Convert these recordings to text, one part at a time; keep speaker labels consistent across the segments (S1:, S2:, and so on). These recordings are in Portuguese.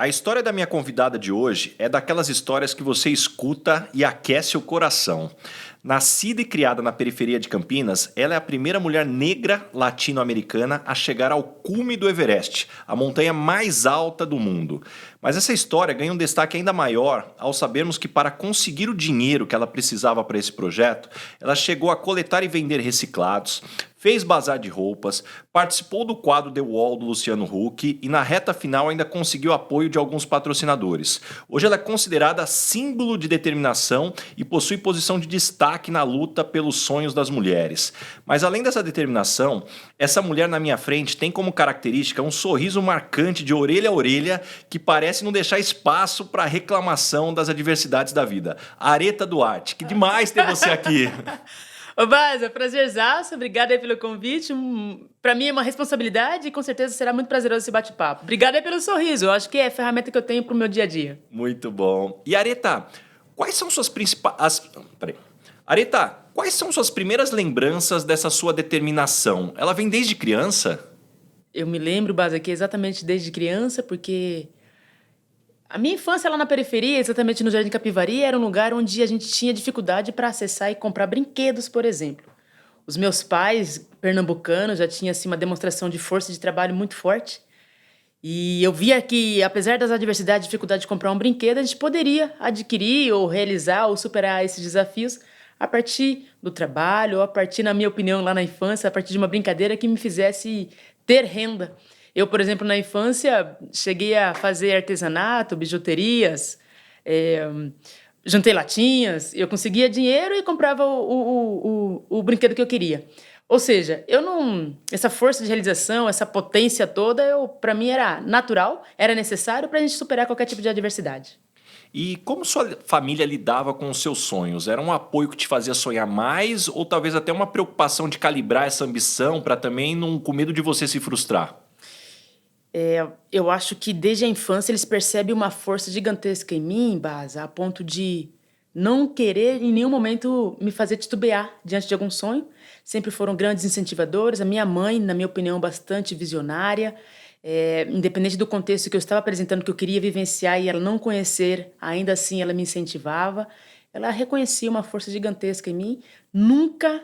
S1: A história da minha convidada de hoje é daquelas histórias que você escuta e aquece o coração. Nascida e criada na periferia de Campinas, ela é a primeira mulher negra latino-americana a chegar ao cume do Everest, a montanha mais alta do mundo. Mas essa história ganha um destaque ainda maior ao sabermos que, para conseguir o dinheiro que ela precisava para esse projeto, ela chegou a coletar e vender reciclados, fez bazar de roupas, participou do quadro The Wall do Luciano Huck e, na reta final, ainda conseguiu apoio de alguns patrocinadores. Hoje ela é considerada símbolo de determinação e possui posição de destaque na luta pelos sonhos das mulheres. Mas, além dessa determinação, essa mulher na minha frente tem como característica um sorriso marcante de orelha a orelha que parece não deixar espaço para reclamação das adversidades da vida. Areta Duarte, que demais ter você aqui!
S2: Ô, Baza, prazerzaço, obrigada aí pelo convite. Para mim é uma responsabilidade e com certeza será muito prazeroso esse bate-papo. Obrigada aí pelo sorriso, eu acho que é a ferramenta que eu tenho pro meu dia a dia.
S1: Muito bom. E Areta, quais são suas principais... Peraí. Areta, quais são suas primeiras lembranças dessa sua determinação? Ela vem desde criança?
S2: Eu me lembro, Baza, que exatamente desde criança, porque a minha infância lá na periferia, exatamente no Jardim Capivari, era um lugar onde a gente tinha dificuldade para acessar e comprar brinquedos, por exemplo. Os meus pais, pernambucanos, já tinham assim, uma demonstração de força de trabalho muito forte. E eu via que, apesar das adversidades, dificuldade de comprar um brinquedo, a gente poderia adquirir ou realizar ou superar esses desafios a partir do trabalho, ou a partir, na minha opinião, lá na infância, a partir de uma brincadeira que me fizesse ter renda. Eu, por exemplo, na infância, cheguei a fazer artesanato, bijuterias, juntei latinhas, eu conseguia dinheiro e comprava o brinquedo que eu queria. Ou seja, eu não, essa força de realização, essa potência toda, para mim era natural, era necessário para a gente superar qualquer tipo de adversidade.
S1: E como sua família lidava com os seus sonhos? Era um apoio que te fazia sonhar mais ou talvez até uma preocupação de calibrar essa ambição para também não com medo de você se frustrar?
S2: Eu acho que desde a infância eles percebem uma força gigantesca em mim, Baza, a ponto de não querer em nenhum momento me fazer titubear diante de algum sonho. Sempre foram grandes incentivadores. A minha mãe, na minha opinião, bastante visionária. Independente do contexto que eu estava apresentando, que eu queria vivenciar e ela não conhecer, ainda assim ela me incentivava. Ela reconhecia uma força gigantesca em mim. Nunca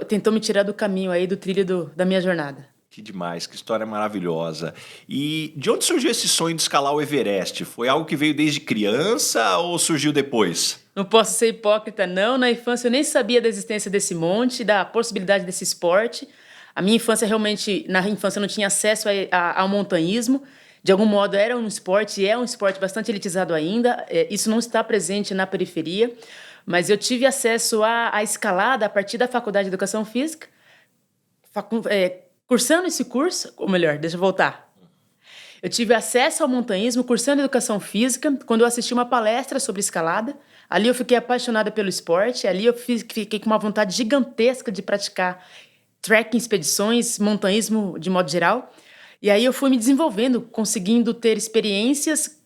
S2: tentou me tirar do caminho aí, do trilho da minha jornada.
S1: Que demais, que história maravilhosa. E de onde surgiu esse sonho de escalar o Everest? Foi algo que veio desde criança ou surgiu depois?
S2: Não posso ser hipócrita, não. Na infância eu nem sabia da existência desse monte, da possibilidade desse esporte. A minha infância realmente, na infância eu não tinha acesso ao montanhismo. De algum modo era um esporte, e é um esporte bastante elitizado ainda. Isso não está presente na periferia. Mas eu tive acesso à escalada a partir da Faculdade de Educação Física, cursando esse curso, ou melhor, deixa eu voltar. Eu tive acesso ao montanhismo cursando Educação Física, quando eu assisti uma palestra sobre escalada. Ali eu fiquei apaixonada pelo esporte, ali eu fiquei com uma vontade gigantesca de praticar trekking, expedições, montanhismo de modo geral. E aí eu fui me desenvolvendo, conseguindo ter experiências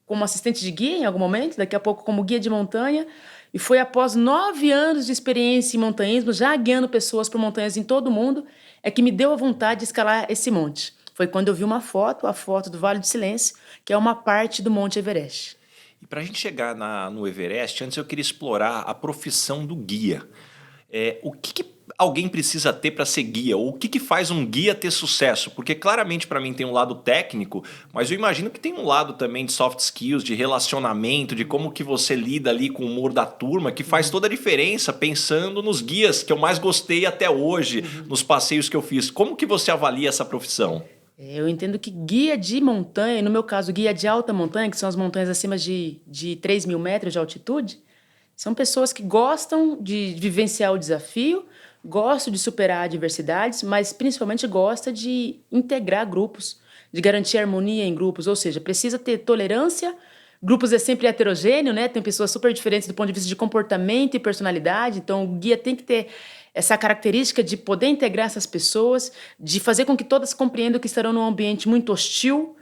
S2: como assistente de guia em algum momento, daqui a pouco como guia de montanha. E foi após 9 anos de experiência em montanhismo, já guiando pessoas por montanhas em todo o mundo, é que me deu a vontade de escalar esse monte. Foi quando eu vi uma foto, a foto do Vale do Silêncio, que é uma parte do Monte Everest.
S1: E para a gente chegar no Everest, antes eu queria explorar a profissão do guia. O que alguém precisa ter para ser guia? Ou o que faz um guia ter sucesso? Porque claramente para mim tem um lado técnico, mas eu imagino que tem um lado também de soft skills, de relacionamento, de como que você lida ali com o humor da turma, que faz toda a diferença pensando nos guias que eu mais gostei até hoje, nos passeios que eu fiz. Como que você avalia essa profissão?
S2: Eu entendo que guia de montanha, e no meu caso guia de alta montanha, que são as montanhas acima de 3.000 metros de altitude, são pessoas que gostam de vivenciar o desafio, gostam de superar adversidades, mas principalmente gostam de integrar grupos, de garantir harmonia em grupos, ou seja, precisa ter tolerância. Grupos é sempre heterogêneo, né? Tem pessoas super diferentes do ponto de vista de comportamento e personalidade, então o guia tem que ter essa característica de poder integrar essas pessoas, de fazer com que todas compreendam que estarão num ambiente muito hostil,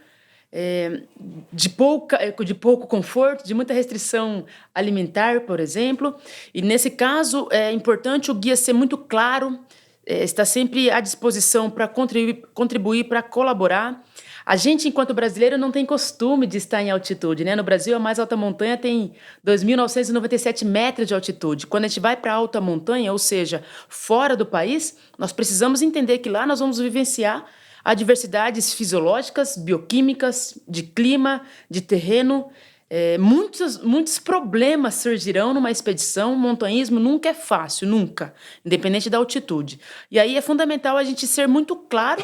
S2: de pouco conforto, de muita restrição alimentar, por exemplo. E, nesse caso, é importante o guia ser muito claro, estar sempre à disposição para contribuir, para colaborar. A gente, enquanto brasileiro, não tem costume de estar em altitude, né? No Brasil, a mais alta montanha tem 2.997 metros de altitude. Quando a gente vai para alta montanha, ou seja, fora do país, nós precisamos entender que lá nós vamos vivenciar adversidades fisiológicas, bioquímicas, de clima, de terreno. Muitos problemas surgirão numa expedição. O montanhismo nunca é fácil, nunca, independente da altitude. E aí é fundamental a gente ser muito claro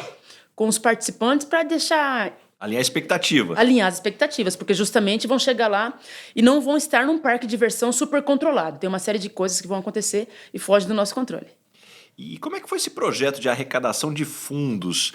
S2: com os participantes para deixar...
S1: Alinhar a expectativa.
S2: Alinhar as expectativas, porque justamente vão chegar lá e não vão estar num parque de diversão super controlado. Tem uma série de coisas que vão acontecer e foge do nosso controle.
S1: E como é que foi esse projeto de arrecadação de fundos?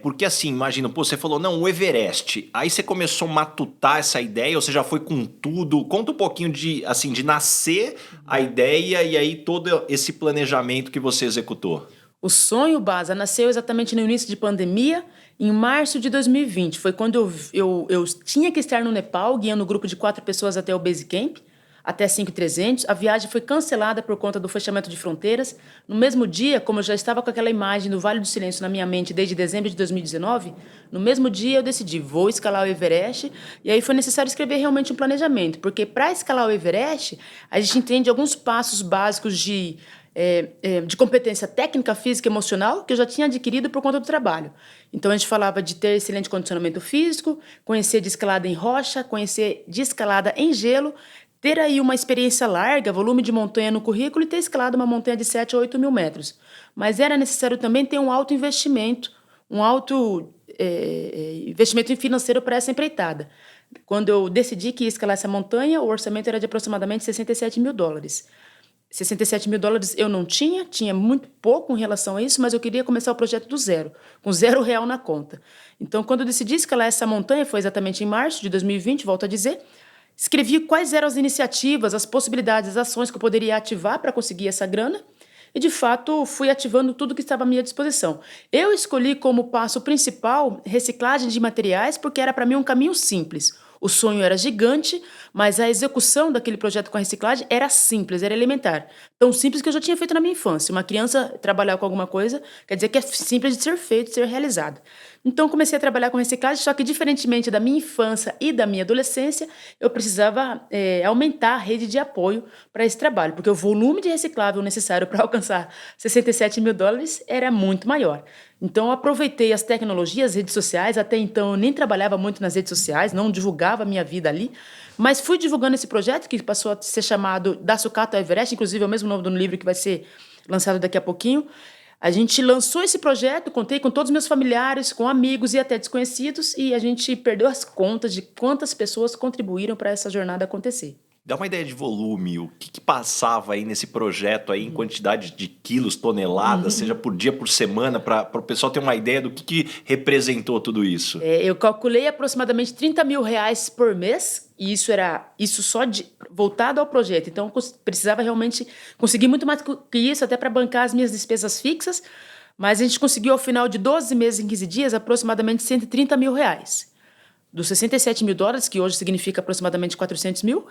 S1: Porque assim, imagina, você falou, não, o Everest. Aí você começou a matutar essa ideia, ou você já foi com tudo? Conta um pouquinho de nascer a ideia e aí todo esse planejamento que você executou.
S2: O sonho, Baza, nasceu exatamente no início de pandemia, em março de 2020. Foi quando eu tinha que estar no Nepal, guiando um grupo de 4 pessoas até o Base Camp, até 5.300. A viagem foi cancelada por conta do fechamento de fronteiras. No mesmo dia, como eu já estava com aquela imagem do Vale do Silêncio na minha mente desde dezembro de 2019, no mesmo dia eu decidi, vou escalar o Everest. E aí foi necessário escrever realmente um planejamento, porque para escalar o Everest, a gente entende alguns passos básicos de competência técnica, física e emocional que eu já tinha adquirido por conta do trabalho. Então, a gente falava de ter excelente condicionamento físico, conhecer de escalada em rocha, conhecer de escalada em gelo, ter aí uma experiência larga, volume de montanha no currículo e ter escalado uma montanha de 7 a 8 mil metros. Mas era necessário também ter um alto investimento, investimento financeiro para essa empreitada. Quando eu decidi que ia escalar essa montanha, o orçamento era de aproximadamente $67 mil. $67 mil eu não tinha muito pouco em relação a isso, mas eu queria começar o projeto do zero, com R$0 na conta. Então, quando eu decidi escalar essa montanha, foi exatamente em março de 2020, volto a dizer, escrevi quais eram as iniciativas, as possibilidades, as ações que eu poderia ativar para conseguir essa grana e, de fato, fui ativando tudo que estava à minha disposição. Eu escolhi como passo principal reciclagem de materiais porque era para mim um caminho simples. O sonho era gigante, mas a execução daquele projeto com a reciclagem era simples, era elementar. Tão simples que eu já tinha feito na minha infância. Uma criança trabalhar com alguma coisa quer dizer que é simples de ser feito, de ser realizado. Então, comecei a trabalhar com reciclagem, só que, diferentemente da minha infância e da minha adolescência, eu precisava aumentar a rede de apoio para esse trabalho, porque o volume de reciclável necessário para alcançar $67 mil era muito maior. Então, eu aproveitei as tecnologias, as redes sociais. Até então, eu nem trabalhava muito nas redes sociais, não divulgava a minha vida ali, mas fui divulgando esse projeto, que passou a ser chamado Da Sucata ao Everest, inclusive é o mesmo nome do livro que vai ser lançado daqui a pouquinho. A gente lançou esse projeto, contei com todos os meus familiares, com amigos e até desconhecidos, e a gente perdeu as contas de quantas pessoas contribuíram para essa jornada acontecer.
S1: Dá uma ideia de volume, o que passava aí nesse projeto aí em quantidade de quilos, toneladas, seja por dia, por semana, para o pessoal ter uma ideia do que representou tudo isso?
S2: Eu calculei aproximadamente R$30 mil por mês, e isso só voltado ao projeto. Então, eu precisava realmente conseguir muito mais que isso, até para bancar as minhas despesas fixas, mas a gente conseguiu, ao final de 12 meses em 15 dias, aproximadamente R$130 mil. Dos $67 mil, que hoje significa aproximadamente R$400 mil,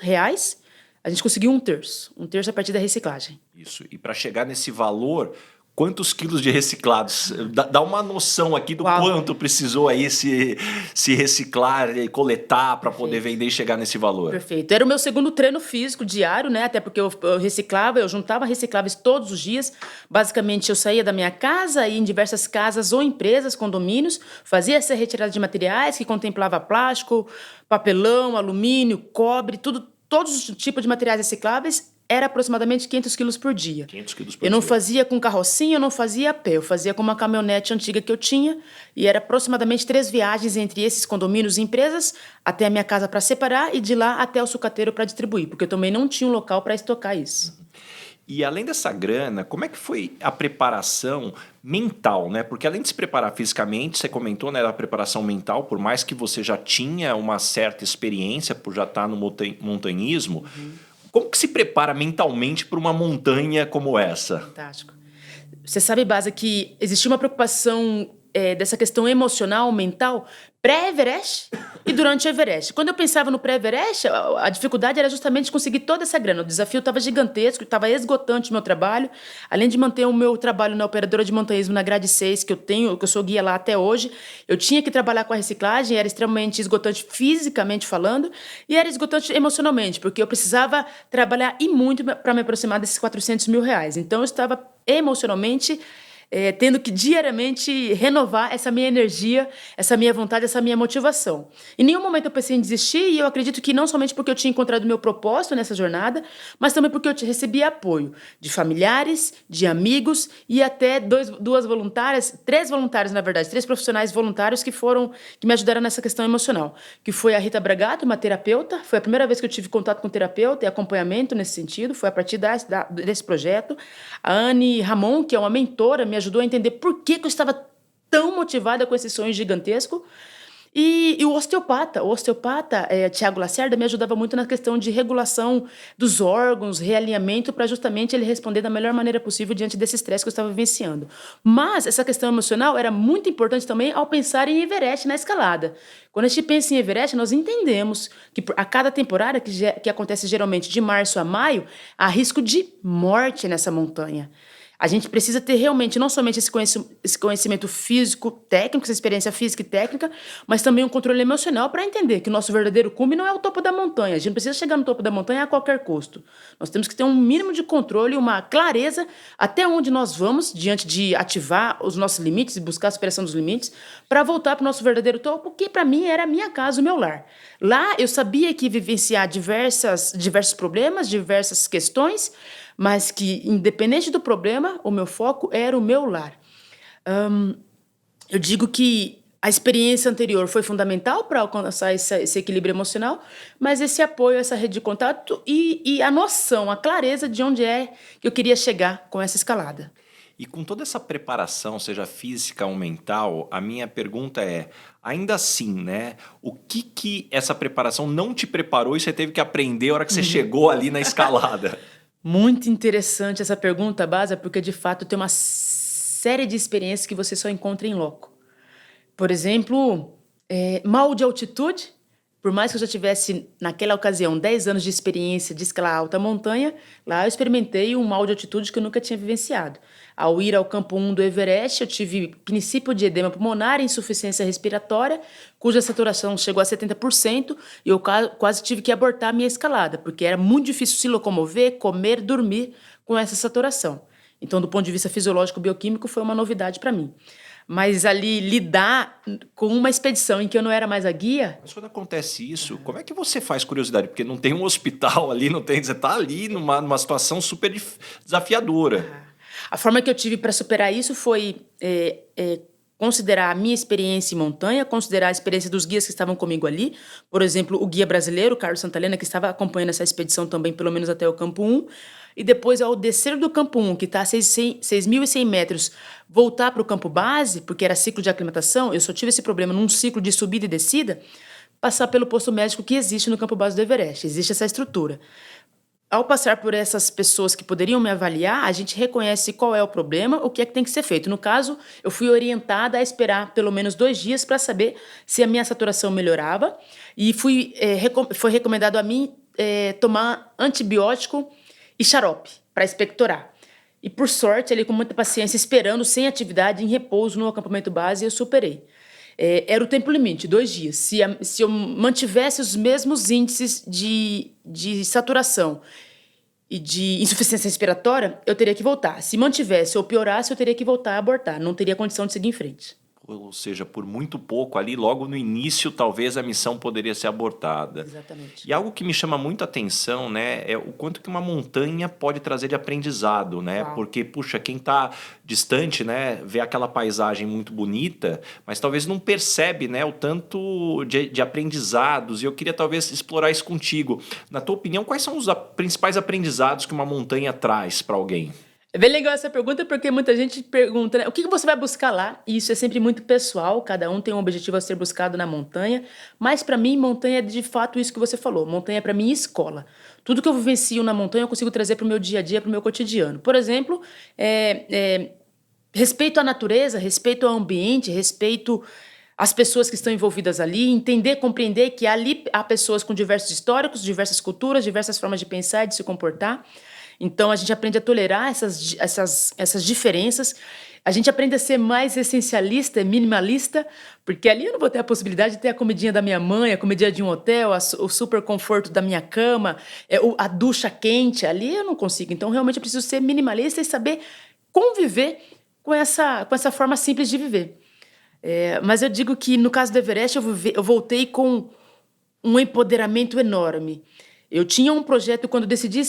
S2: a gente conseguiu um terço a partir da reciclagem.
S1: Isso, e para chegar nesse valor, quantos quilos de reciclados? Dá uma noção aqui do quanto precisou aí se reciclar e coletar para poder vender e chegar nesse valor.
S2: Perfeito. Era o meu segundo treino físico diário, né? Até porque eu reciclava, eu juntava recicláveis todos os dias. Basicamente, eu saía da minha casa, ia em diversas casas ou empresas, condomínios, fazia essa retirada de materiais que contemplava plástico, papelão, alumínio, cobre, todos os tipos de materiais recicláveis. Era aproximadamente 500 quilos por dia.
S1: 500 quilos por
S2: dia. Eu não
S1: dia.
S2: fazia com carrocinha, eu não fazia a pé. Eu fazia com uma caminhonete antiga que eu tinha. E era aproximadamente 3 viagens entre esses condomínios e empresas até a minha casa para separar e de lá até o sucateiro para distribuir. Porque eu também não tinha um local para estocar isso.
S1: E além dessa grana, como é que foi a preparação mental, né? Porque além de se preparar fisicamente, você comentou, né, da preparação mental, por mais que você já tinha uma certa experiência por já estar no montanhismo, como que se prepara mentalmente para uma montanha como essa?
S2: Fantástico. Você sabe, Baza, que existia uma preocupação dessa questão emocional, mental, pré-Everest e durante o Everest. Quando eu pensava no pré-Everest, a dificuldade era justamente conseguir toda essa grana. O desafio estava gigantesco, estava esgotante o meu trabalho. Além de manter o meu trabalho na operadora de montanhismo na Grade 6, que eu sou guia lá até hoje, eu tinha que trabalhar com a reciclagem, era extremamente esgotante fisicamente falando, e era esgotante emocionalmente, porque eu precisava trabalhar e muito para me aproximar desses R$ 400.000. Então, eu estava emocionalmente tendo que diariamente renovar essa minha energia, essa minha vontade, essa minha motivação. Em nenhum momento eu pensei em desistir, e eu acredito que não somente porque eu tinha encontrado o meu propósito nessa jornada, mas também porque eu recebi apoio de familiares, de amigos e até duas voluntárias, três voluntários, na verdade, três profissionais voluntários que me ajudaram nessa questão emocional, que foi a Rita Bragato, uma terapeuta. Foi a primeira vez que eu tive contato com terapeuta e acompanhamento nesse sentido, foi a partir desse projeto. A Anne Ramon, que é uma mentora, me ajudou a entender por que eu estava tão motivada com esse sonho gigantesco. E o osteopata, Tiago Lacerda, me ajudava muito na questão de regulação dos órgãos, realinhamento, para justamente ele responder da melhor maneira possível diante desse estresse que eu estava vivenciando. Mas essa questão emocional era muito importante também ao pensar em Everest na escalada. Quando a gente pensa em Everest, nós entendemos que a cada temporada, que acontece geralmente de março a maio, há risco de morte nessa montanha. A gente precisa ter realmente não somente esse conhecimento físico, técnico, essa experiência física e técnica, mas também um controle emocional para entender que o nosso verdadeiro cume não é o topo da montanha. A gente não precisa chegar no topo da montanha a qualquer custo. Nós temos que ter um mínimo de controle, uma clareza até onde nós vamos, diante de ativar os nossos limites e buscar a superação dos limites, para voltar para o nosso verdadeiro topo, que para mim era a minha casa, o meu lar. Lá eu sabia que vivenciar diversos problemas, diversas questões, mas que, independente do problema, o meu foco era o meu lar. Eu digo que a experiência anterior foi fundamental para alcançar esse equilíbrio emocional, mas esse apoio, essa rede de contato e a noção, a clareza de onde é que eu queria chegar com essa escalada.
S1: E com toda essa preparação, seja física ou mental, a minha pergunta é, ainda assim, né? O que essa preparação não te preparou e você teve que aprender a hora que você chegou ali na escalada?
S2: Muito interessante essa pergunta, Baza, porque de fato tem uma série de experiências que você só encontra em loco. Por exemplo, mal de altitude. Por mais que eu já tivesse, naquela ocasião, 10 anos de experiência de escalar alta montanha, lá eu experimentei um mal de altitude que eu nunca tinha vivenciado. Ao ir ao campo 1 do Everest, eu tive princípio de edema pulmonar e insuficiência respiratória, cuja saturação chegou a 70%, e eu quase tive que abortar a minha escalada, porque era muito difícil se locomover, comer, dormir com essa saturação. Então, do ponto de vista fisiológico bioquímico, foi uma novidade para mim. Mas ali, lidar com uma expedição em que eu não era mais a guia...
S1: Mas quando acontece isso, como é que você faz, curiosidade? Porque não tem um hospital ali, você está ali numa situação super desafiadora.
S2: A forma que eu tive para superar isso foi considerar a minha experiência em montanha, considerar a experiência dos guias que estavam comigo ali. Por exemplo, o guia brasileiro, Carlos Santalena, que estava acompanhando essa expedição também, pelo menos até o campo 1. E depois, ao descer do campo 1, que está a 6.100 metros, voltar para o campo base, porque era ciclo de aclimatação, eu só tive esse problema num ciclo de subida e descida, passar pelo posto médico que existe no campo base do Everest. Existe essa estrutura. Ao passar por essas pessoas que poderiam me avaliar, a gente reconhece qual é o problema, o que é que tem que ser feito. No caso, eu fui orientada a esperar pelo menos 2 dias para saber se a minha saturação melhorava, e foi recomendado a mim tomar antibiótico e xarope para expectorar. E por sorte, ali com muita paciência, esperando, sem atividade, em repouso no acampamento base, eu superei. Era o tempo limite, 2 dias. Se eu mantivesse os mesmos índices de saturação e de insuficiência respiratória, eu teria que voltar. Se mantivesse ou piorasse, eu teria que voltar a abortar. Não teria condição de seguir em frente.
S1: Ou seja, por muito pouco ali, logo no início, talvez a missão poderia ser abortada.
S2: Exatamente.
S1: E algo que me chama muito a atenção, né, é o quanto que uma montanha pode trazer de aprendizado, né?
S2: Uau.
S1: Porque, puxa, quem está distante, né, vê aquela paisagem muito bonita, mas talvez não percebe, né, o tanto de aprendizados. E eu queria talvez explorar isso contigo. Na tua opinião, quais são os principais aprendizados que uma montanha traz para alguém?
S2: É bem legal essa pergunta, porque muita gente pergunta, né, o que você vai buscar lá? E isso é sempre muito pessoal, cada um tem um objetivo a ser buscado na montanha, mas para mim, montanha é de fato isso que você falou. Montanha é para mim escola. Tudo que eu vivencio na montanha eu consigo trazer para o meu dia a dia, para o meu cotidiano. Por exemplo, respeito à natureza, respeito ao ambiente, respeito às pessoas que estão envolvidas ali, entender, compreender que ali há pessoas com diversos históricos, diversas culturas, diversas formas de pensar e de se comportar. Então, a gente aprende a tolerar essas diferenças. A gente aprende a ser mais essencialista, minimalista, porque ali eu não vou ter a possibilidade de ter a comidinha da minha mãe, a comidinha de um hotel, o super conforto da minha cama, a ducha quente. Ali eu não consigo. Então, realmente, eu preciso ser minimalista e saber conviver com essa forma simples de viver. Mas eu digo que, no caso do Everest, eu voltei com um empoderamento enorme. Eu tinha um projeto, quando decidi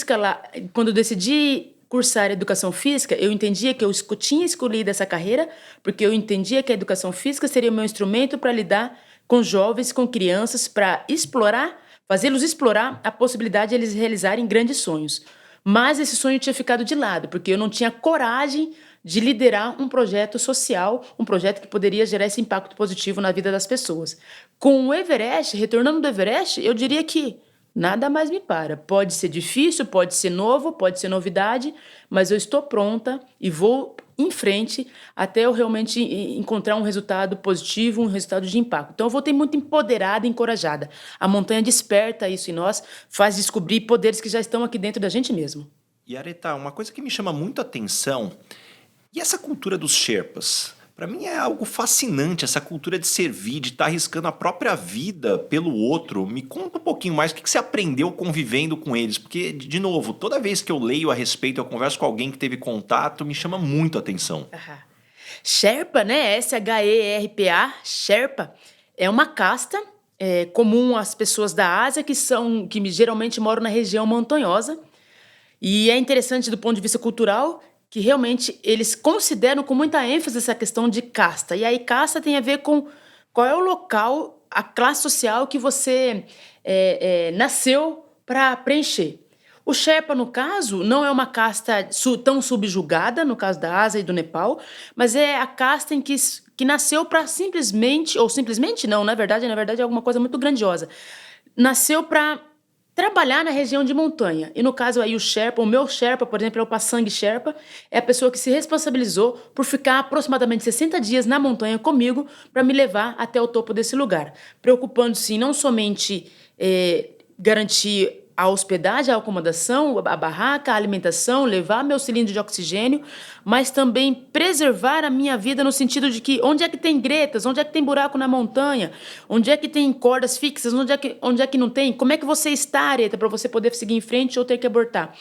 S2: cursar educação física, eu entendia que eu tinha escolhido essa carreira, porque eu entendia que a educação física seria o meu instrumento para lidar com jovens, com crianças, para fazê-los explorar a possibilidade de eles realizarem grandes sonhos. Mas esse sonho tinha ficado de lado, porque eu não tinha coragem de liderar um projeto social, um projeto que poderia gerar esse impacto positivo na vida das pessoas. Com o Everest, retornando do Everest, eu diria que nada mais me para. Pode ser difícil, pode ser novo, pode ser novidade, mas eu estou pronta e vou em frente até eu realmente encontrar um resultado positivo, um resultado de impacto. Então eu voltei muito empoderada e encorajada. A montanha desperta isso em nós, faz descobrir poderes que já estão aqui dentro da gente mesmo.
S1: E Aretha, uma coisa que me chama muito a atenção, e essa cultura dos Sherpas? Para mim é algo fascinante, essa cultura de servir, de estar arriscando a própria vida pelo outro. Me conta um pouquinho mais, o que você aprendeu convivendo com eles? Porque, de novo, toda vez que eu leio a respeito, eu converso com alguém que teve contato, me chama muito a atenção.
S2: Sherpa, né? Sherpa, Sherpa, é uma casta comum às pessoas da Ásia que geralmente moram na região montanhosa. E é interessante do ponto de vista cultural que realmente eles consideram com muita ênfase essa questão de casta. E aí casta tem a ver com qual é o local, a classe social que você nasceu para preencher. O Sherpa, no caso, não é uma casta tão subjugada, no caso da Ásia e do Nepal, mas é a casta em que nasceu para simplesmente não, na verdade é alguma coisa muito grandiosa. Nasceu para trabalhar na região de montanha. E no caso aí o meu Sherpa, por exemplo, é o Pasang Sherpa, é a pessoa que se responsabilizou por ficar aproximadamente 60 dias na montanha comigo para me levar até o topo desse lugar, preocupando-se em não somente garantir a hospedagem, a acomodação, a barraca, a alimentação, levar meu cilindro de oxigênio, mas também preservar a minha vida no sentido de que onde é que tem gretas, onde é que tem buraco na montanha, onde é que tem cordas fixas, onde é que não tem, como é que você está, Aretha, para você poder seguir em frente ou ter que abortar.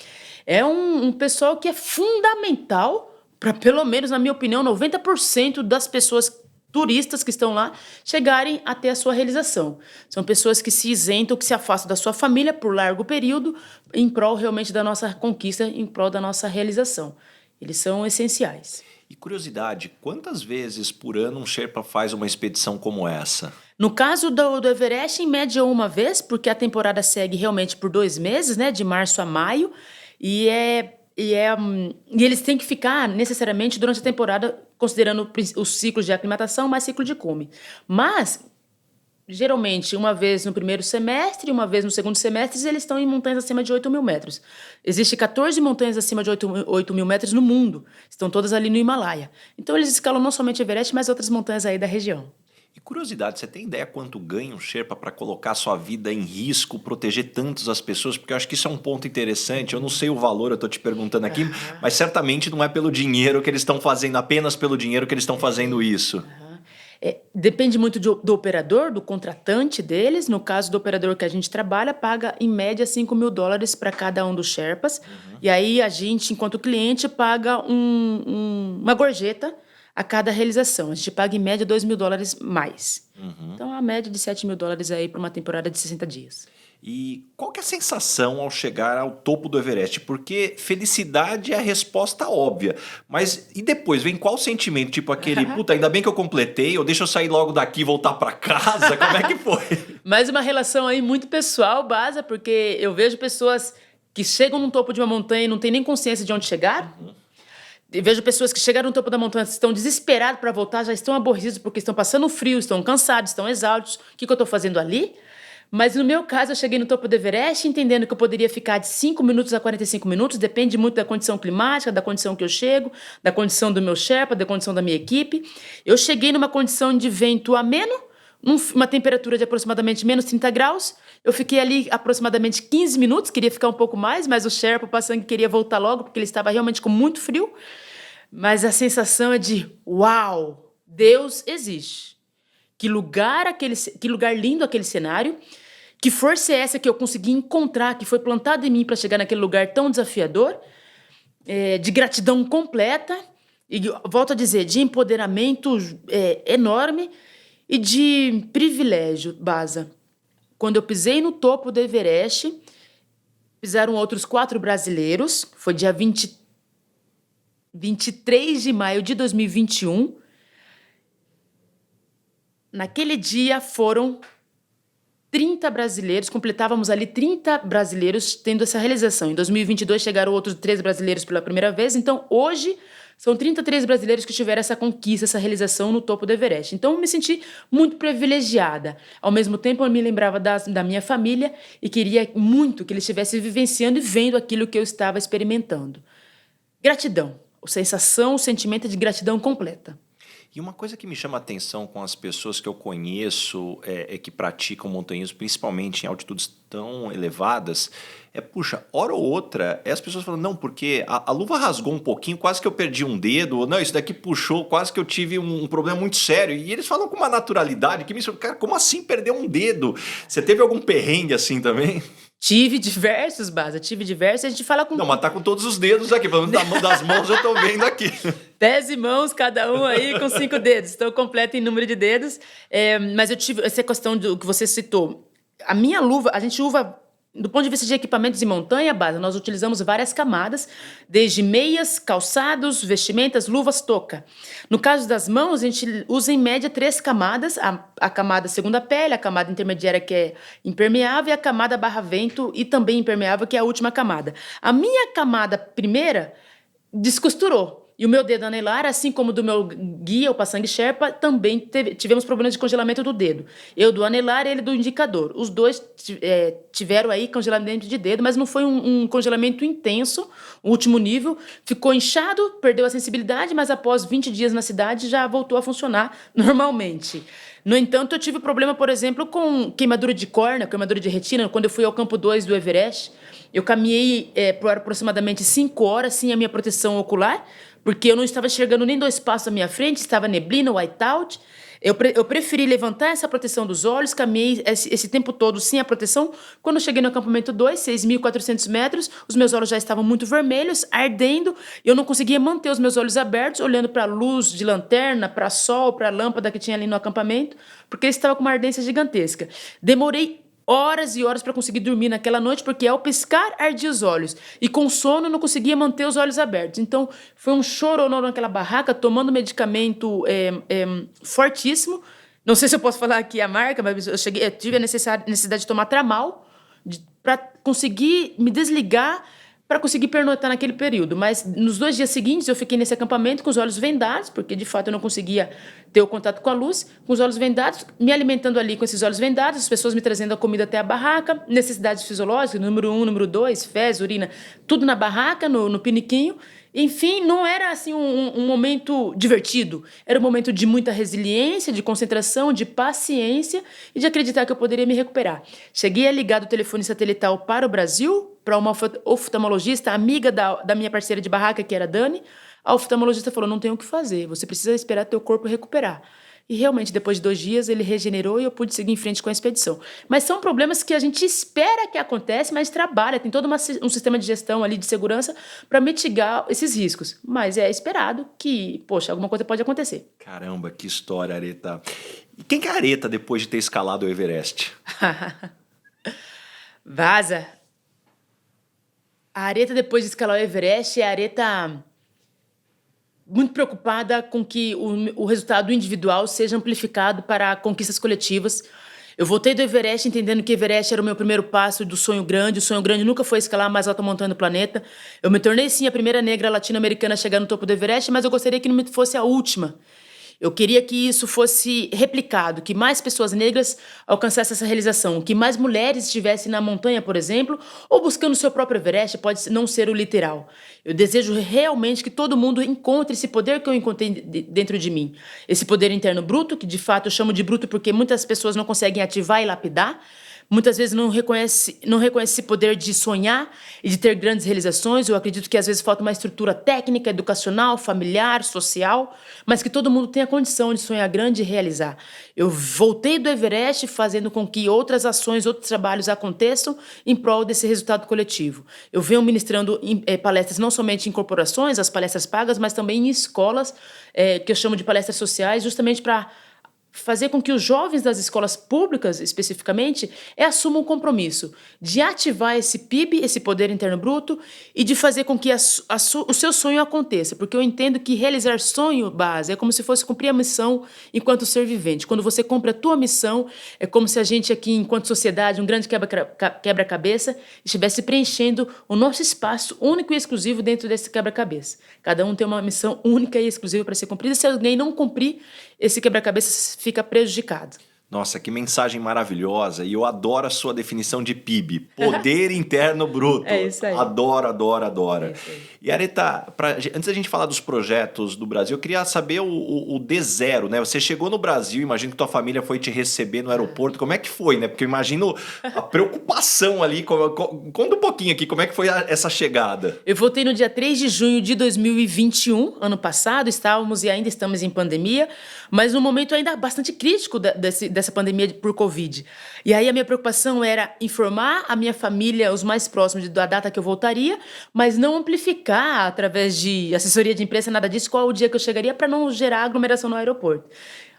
S2: É um pessoal que é fundamental para, pelo menos, na minha opinião, 90% das pessoas turistas que estão lá chegarem até a sua realização. São pessoas que se isentam, que se afastam da sua família por largo período em prol realmente da nossa conquista, em prol da nossa realização. Eles são essenciais.
S1: E curiosidade, quantas vezes por ano um Sherpa faz uma expedição como essa?
S2: No caso do Everest, em média uma vez, porque a temporada segue realmente por 2 meses, né, de março a maio, e eles têm que ficar necessariamente durante a temporada, considerando os ciclos de aclimatação mais ciclo de cume. Mas, geralmente, uma vez no primeiro semestre e uma vez no segundo semestre, eles estão em montanhas acima de 8 mil metros. Existem 14 montanhas acima de 8 mil metros no mundo. Estão todas ali no Himalaia. Então, eles escalam não somente Everest, mas outras montanhas aí da região.
S1: E curiosidade, você tem ideia quanto ganha um Sherpa para colocar sua vida em risco, proteger tantas as pessoas? Porque eu acho que isso é um ponto interessante. Eu não sei o valor, eu estou te perguntando aqui, mas certamente não é pelo dinheiro que eles estão fazendo, apenas pelo dinheiro que eles estão fazendo isso.
S2: Depende muito do operador, do contratante deles. No caso do operador que a gente trabalha, paga em média $5.000 para cada um dos Sherpas. E aí a gente, enquanto cliente, paga uma gorjeta a cada realização. A gente paga em média $2.000 mais. Então, a média de $7.000 aí para uma temporada de 60 dias.
S1: E qual que é a sensação ao chegar ao topo do Everest? Porque felicidade é a resposta óbvia. Mas e depois? Vem qual sentimento? Tipo aquele, puta, ainda bem que eu completei, ou deixa eu sair logo daqui e voltar para casa? Como é que foi?
S2: Mais uma relação aí muito pessoal, Baza, porque eu vejo pessoas que chegam no topo de uma montanha e não têm nem consciência de onde chegaram. Eu vejo pessoas que chegaram no topo da montanha, estão desesperadas para voltar, já estão aborrecidos porque estão passando frio, estão cansados, estão exaustos. O que eu estou fazendo ali? Mas no meu caso, eu cheguei no topo do Everest entendendo que eu poderia ficar de 5 minutos a 45 minutos, depende muito da condição climática, da condição que eu chego, da condição do meu Sherpa, da condição da minha equipe. Eu cheguei numa condição de vento ameno, uma temperatura de aproximadamente menos 30 graus. Eu fiquei ali aproximadamente 15 minutos, queria ficar um pouco mais, mas o Sherpa, o Pasang, queria voltar logo, porque ele estava realmente com muito frio. Mas a sensação é de, uau, Deus existe. Que lugar lindo aquele cenário. Que força é essa que eu consegui encontrar, que foi plantada em mim para chegar naquele lugar tão desafiador, de gratidão completa, e volto a dizer, de empoderamento enorme e de privilégio, Baza. Quando eu pisei no topo do Everest, pisaram outros 4 brasileiros, foi dia 23 de maio de 2021. Naquele dia foram 30 brasileiros, completávamos ali 30 brasileiros tendo essa realização. Em 2022 chegaram outros 3 brasileiros pela primeira vez, então hoje são 33 brasileiros que tiveram essa conquista, essa realização no topo do Everest. Então eu me senti muito privilegiada. Ao mesmo tempo eu me lembrava da minha família e queria muito que eles estivessem vivenciando e vendo aquilo que eu estava experimentando. Gratidão, a sensação, o sentimento de gratidão completa.
S1: E uma coisa que me chama a atenção com as pessoas que eu conheço que praticam montanhismo, principalmente em altitudes tão elevadas, puxa, hora ou outra, as pessoas falam, não, porque a luva rasgou um pouquinho, quase que eu perdi um dedo, ou não, isso daqui puxou, quase que eu tive um problema muito sério. E eles falam com uma naturalidade que me surpreende, cara, como assim perder um dedo? Você teve algum perrengue assim também?
S2: Tive diversos, Baza, a gente fala com...
S1: Não, mas tá com todos os dedos aqui, pelo menos da mão das mãos eu tô vendo aqui.
S2: 10 mãos, cada um aí com 5 dedos, estou completo em número de dedos, mas eu tive essa questão do que você citou. A minha luva, a gente usa, do ponto de vista de equipamentos de montanha, Baza, nós utilizamos várias camadas, desde meias, calçados, vestimentas, luvas, touca. No caso das mãos, a gente usa em média 3 camadas, a camada segunda pele, a camada intermediária que é impermeável e a camada barra-vento e também impermeável, que é a última camada. A minha camada primeira descosturou. E o meu dedo anelar, assim como do meu guia, o Pasang Sherpa, também tivemos problemas de congelamento do dedo. Eu do anelar e ele do indicador. Os dois tiveram aí congelamento de dedo, mas não foi um congelamento intenso, o último nível. Ficou inchado, perdeu a sensibilidade, mas após 20 dias na cidade já voltou a funcionar normalmente. No entanto, eu tive problema, por exemplo, com queimadura de córnea, queimadura de retina, quando eu fui ao campo 2 do Everest. Eu caminhei por aproximadamente 5 horas sem a minha proteção ocular, porque eu não estava enxergando nem 2 passos à minha frente, estava neblina, whiteout. Eu preferi levantar essa proteção dos olhos, caminhei esse tempo todo sem a proteção. Quando eu cheguei no acampamento 2, 6.400 metros, os meus olhos já estavam muito vermelhos, ardendo, e eu não conseguia manter os meus olhos abertos, olhando para a luz de lanterna, para sol, para a lâmpada que tinha ali no acampamento, porque eu estava com uma ardência gigantesca. Demorei horas e horas para conseguir dormir naquela noite, porque ao piscar ardia os olhos. E com sono eu não conseguia manter os olhos abertos. Então foi um chororô naquela barraca, tomando medicamento fortíssimo. Não sei se eu posso falar aqui a marca, mas eu tive a necessidade de tomar Tramal para conseguir me desligar, para conseguir pernoitar naquele período. Mas nos 2 dias seguintes eu fiquei nesse acampamento com os olhos vendados, porque de fato eu não conseguia ter o contato com a luz, com os olhos vendados, me alimentando ali com esses olhos vendados, as pessoas me trazendo a comida até a barraca, necessidades fisiológicas, número 1, número 2, fezes, urina, tudo na barraca, no piniquinho. Enfim, não era assim um momento divertido, era um momento de muita resiliência, de concentração, de paciência e de acreditar que eu poderia me recuperar. Cheguei a ligar do telefone satelital para o Brasil, para uma oftalmologista, amiga da minha parceira de barraca, que era a Dani. A oftalmologista falou, não tem o que fazer, você precisa esperar teu corpo recuperar. E realmente, depois de 2 dias, ele regenerou e eu pude seguir em frente com a expedição. Mas são problemas que a gente espera que aconteça, mas trabalha, tem todo um sistema de gestão ali, de segurança, para mitigar esses riscos. Mas é esperado que, poxa, alguma coisa pode acontecer.
S1: Caramba, que história, Areta. E quem que é a Areta depois de ter escalado o Everest?
S2: Vaza. A Areta, depois de escalar o Everest, é a Areta muito preocupada com que o resultado individual seja amplificado para conquistas coletivas. Eu voltei do Everest entendendo que Everest era o meu primeiro passo do sonho grande. O sonho grande nunca foi escalar a mais alta montanha do planeta. Eu me tornei, sim, a primeira negra latino-americana a chegar no topo do Everest, mas eu gostaria que não fosse a última. Eu queria que isso fosse replicado, que mais pessoas negras alcançassem essa realização, que mais mulheres estivessem na montanha, por exemplo, ou buscando o seu próprio Everest, pode não ser o literal. Eu desejo realmente que todo mundo encontre esse poder que eu encontrei dentro de mim. Esse poder interno bruto, que de fato eu chamo de bruto porque muitas pessoas não conseguem ativar e lapidar. Muitas vezes não reconhece esse poder de sonhar e de ter grandes realizações. Eu acredito que às vezes falta uma estrutura técnica, educacional, familiar, social, mas que todo mundo tenha condição de sonhar grande e realizar. Eu voltei do Everest fazendo com que outras ações, outros trabalhos aconteçam em prol desse resultado coletivo. Eu venho ministrando palestras não somente em corporações, as palestras pagas, mas também em escolas, que eu chamo de palestras sociais, justamente para fazer com que os jovens das escolas públicas, especificamente, assumam o compromisso de ativar esse PIB, esse poder interno bruto, e de fazer com que o seu sonho aconteça. Porque eu entendo que realizar sonho, base, é como se fosse cumprir a missão enquanto ser vivente. Quando você cumpre a tua missão, é como se a gente aqui, enquanto sociedade, um grande quebra-cabeça, estivesse preenchendo o nosso espaço único e exclusivo dentro desse quebra-cabeça. Cada um tem uma missão única e exclusiva para ser cumprida. Se alguém não cumprir, esse quebra-cabeça fica prejudicado.
S1: Nossa, que mensagem maravilhosa. E eu adoro a sua definição de PIB. Poder interno bruto.
S2: É isso aí.
S1: Adoro, adoro, adoro.
S2: É isso aí.
S1: E Aretha, antes da gente falar dos projetos do Brasil, eu queria saber o D0, né? Você chegou no Brasil, imagino que tua família foi te receber no aeroporto. Como é que foi, né? Porque eu imagino a preocupação ali. Conta um pouquinho aqui, como é que foi essa chegada?
S2: Eu voltei no dia 3 de junho de 2021, ano passado. Estávamos e ainda estamos em pandemia, mas num momento ainda bastante crítico dessa pandemia por Covid. E aí a minha preocupação era informar a minha família, os mais próximos da data que eu voltaria, mas não amplificar através de assessoria de imprensa, nada disso, qual o dia que eu chegaria para não gerar aglomeração no aeroporto.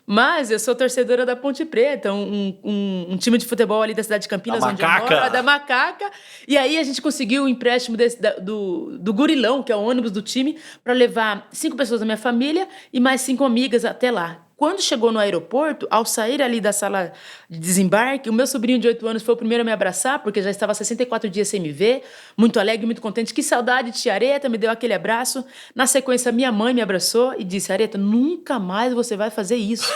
S2: Mas eu sou torcedora da Ponte Preta, um time de futebol ali da cidade de Campinas, onde eu moro, da Macaca. E aí a gente conseguiu o empréstimo do Gurilão, que é o ônibus do time, para levar 5 pessoas da minha família e mais 5 amigas até lá. Quando chegou no aeroporto, ao sair ali da sala de desembarque, o meu sobrinho de 8 anos foi o primeiro a me abraçar, porque já estava 64 dias sem me ver, muito alegre, muito contente. Que saudade, tia Areta, me deu aquele abraço. Na sequência, minha mãe me abraçou e disse: Areta, nunca mais você vai fazer isso.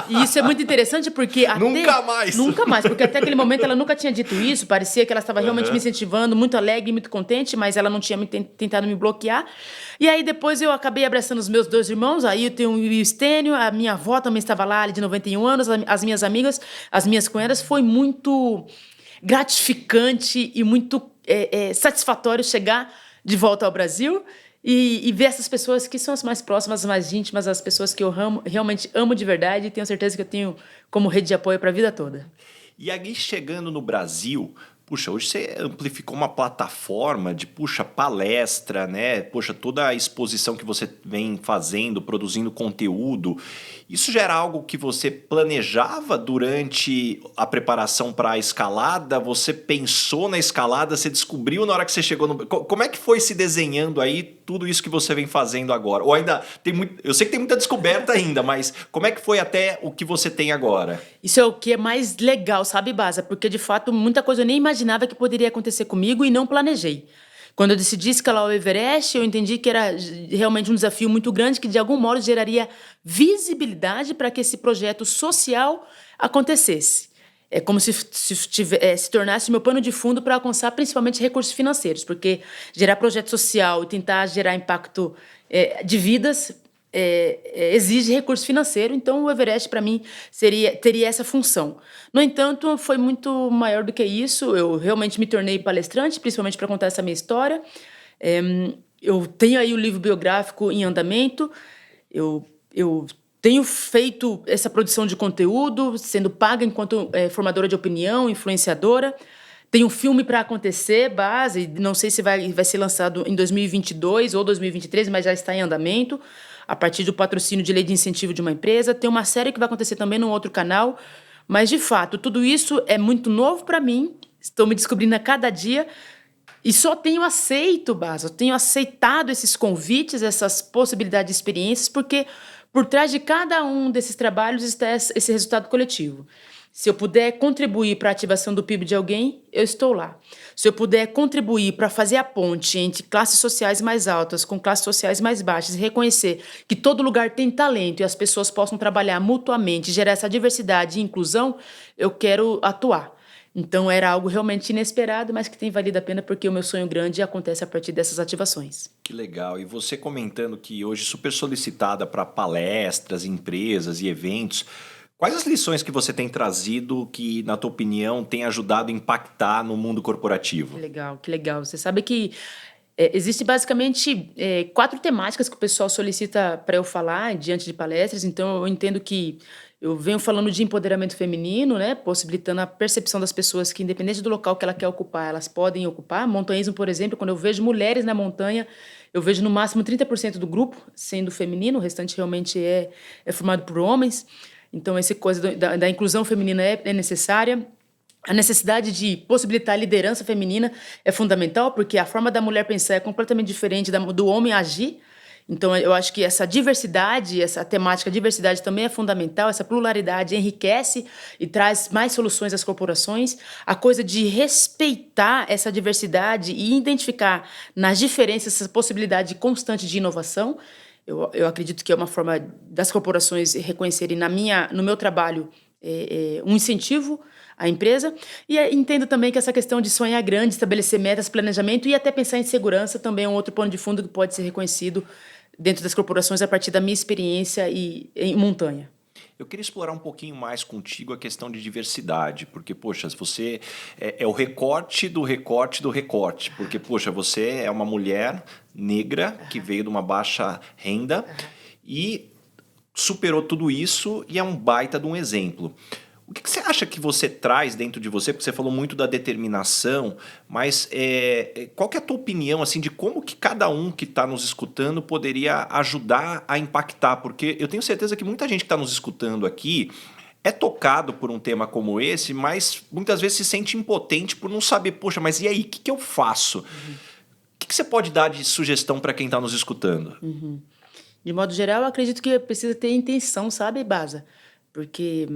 S2: E isso é muito interessante porque...
S1: Nunca mais!
S2: Nunca mais, porque até aquele momento ela nunca tinha dito isso, parecia que ela estava realmente me incentivando, muito alegre, muito contente, mas ela não tinha tentado me bloquear. E aí depois eu acabei abraçando os meus 2 irmãos, aí eu tenho o Estênio, a minha avó também estava lá, ali de 91 anos, as minhas amigas, as minhas cunhadas. Foi muito gratificante e muito satisfatório chegar de volta ao Brasil e ver essas pessoas que são as mais próximas, as mais íntimas, as pessoas que eu realmente amo de verdade, e tenho certeza que eu tenho como rede de apoio para a vida toda.
S1: E aí, chegando no Brasil... Puxa, hoje você amplificou uma plataforma de, palestra, né? Toda a exposição que você vem fazendo, produzindo conteúdo. Isso já era algo que você planejava durante a preparação para a escalada? Você pensou na escalada, você descobriu na hora que você chegou no... Como é que foi se desenhando aí tudo isso que você vem fazendo agora? Ou ainda tem muito... Eu sei que tem muita descoberta ainda, mas como é que foi até o que você tem agora?
S2: Isso é o que é mais legal, sabe, Baza? Porque, de fato, muita coisa eu nem imaginava que poderia acontecer comigo e não planejei. Quando eu decidi escalar o Everest, eu entendi que era realmente um desafio muito grande, que de algum modo geraria visibilidade para que esse projeto social acontecesse. É como se tornasse meu pano de fundo para alcançar principalmente recursos financeiros, porque gerar projeto social e tentar gerar impacto de vidas exige recurso financeiro, então o Everest, para mim, teria essa função. No entanto, foi muito maior do que isso. Eu realmente me tornei palestrante, principalmente para contar essa minha história. Eu tenho aí o livro biográfico em andamento, eu tenho feito essa produção de conteúdo, sendo paga enquanto formadora de opinião, influenciadora. Tem um filme para acontecer, base, não sei se vai ser lançado em 2022 ou 2023, mas já está em andamento, a partir do patrocínio de lei de incentivo de uma empresa. Tem uma série que vai acontecer também num outro canal, mas, de fato, tudo isso é muito novo para mim, estou me descobrindo a cada dia e só tenho aceitado esses convites, essas possibilidades de experiências, porque por trás de cada um desses trabalhos está esse resultado coletivo. Se eu puder contribuir para a ativação do PIB de alguém, eu estou lá. Se eu puder contribuir para fazer a ponte entre classes sociais mais altas com classes sociais mais baixas e reconhecer que todo lugar tem talento e as pessoas possam trabalhar mutuamente, gerar essa diversidade e inclusão, eu quero atuar. Então era algo realmente inesperado, mas que tem valido a pena porque o meu sonho grande acontece a partir dessas ativações.
S1: Que legal. E você comentando que hoje é super solicitada para palestras, empresas e eventos, quais as lições que você tem trazido que, na tua opinião, tem ajudado a impactar no mundo corporativo?
S2: Que legal, que legal. Você sabe que existe basicamente 4 temáticas que o pessoal solicita para eu falar diante de palestras, então eu entendo que eu venho falando de empoderamento feminino, né, possibilitando a percepção das pessoas que, independente do local que ela quer ocupar, elas podem ocupar. Montanhismo, por exemplo, quando eu vejo mulheres na montanha, eu vejo no máximo 30% do grupo sendo feminino, o restante realmente é formado por homens. Então, essa coisa da inclusão feminina é necessária. A necessidade de possibilitar a liderança feminina é fundamental, porque a forma da mulher pensar é completamente diferente do homem agir. Então, eu acho que essa diversidade, essa temática diversidade também é fundamental, essa pluralidade enriquece e traz mais soluções às corporações. A coisa de respeitar essa diversidade e identificar nas diferenças essa possibilidade constante de inovação. Eu acredito que é uma forma das corporações reconhecerem no meu trabalho um incentivo à empresa. E entendo também que essa questão de sonhar grande, estabelecer metas, planejamento e até pensar em segurança também é um outro pano de fundo que pode ser reconhecido dentro das corporações a partir da minha experiência em montanha.
S1: Eu queria explorar um pouquinho mais contigo a questão de diversidade, porque, poxa, você é o recorte do recorte do recorte, porque, poxa, você é uma mulher negra que veio de uma baixa renda e superou tudo isso e é um baita de um exemplo. O que você acha que você traz dentro de você? Porque você falou muito da determinação, mas qual que é a tua opinião assim, de como que cada um que está nos escutando poderia ajudar a impactar? Porque eu tenho certeza que muita gente que está nos escutando aqui é tocado por um tema como esse, mas muitas vezes se sente impotente por não saber, poxa, mas e aí, o que eu faço? O que você pode dar de sugestão para quem está nos escutando?
S2: De modo geral, eu acredito que precisa ter intenção, sabe, Baza? Porque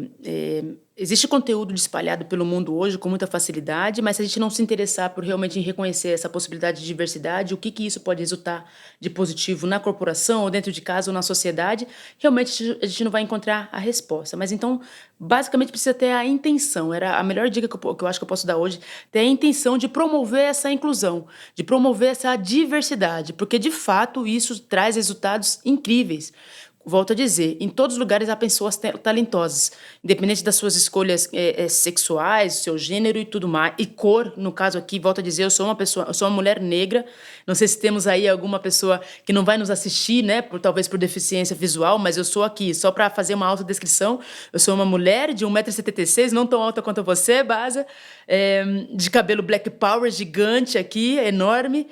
S2: existe conteúdo espalhado pelo mundo hoje com muita facilidade, mas se a gente não se interessar por realmente reconhecer essa possibilidade de diversidade, o que isso pode resultar de positivo na corporação, ou dentro de casa, ou na sociedade, realmente a gente não vai encontrar a resposta. Mas então, basicamente, precisa ter a intenção. Era a melhor dica que eu acho que eu posso dar hoje, ter a intenção de promover essa inclusão, de promover essa diversidade, porque, de fato, isso traz resultados incríveis. Volto a dizer, em todos os lugares há pessoas talentosas, independente das suas escolhas sexuais, seu gênero e tudo mais, e cor, no caso aqui, volto a dizer, eu sou uma mulher negra, não sei se temos aí alguma pessoa que não vai nos assistir, né, talvez por deficiência visual, mas eu sou aqui, só para fazer uma autodescrição, eu sou uma mulher de 1,76 m, não tão alta quanto você, Baza, de cabelo black power gigante aqui, enorme,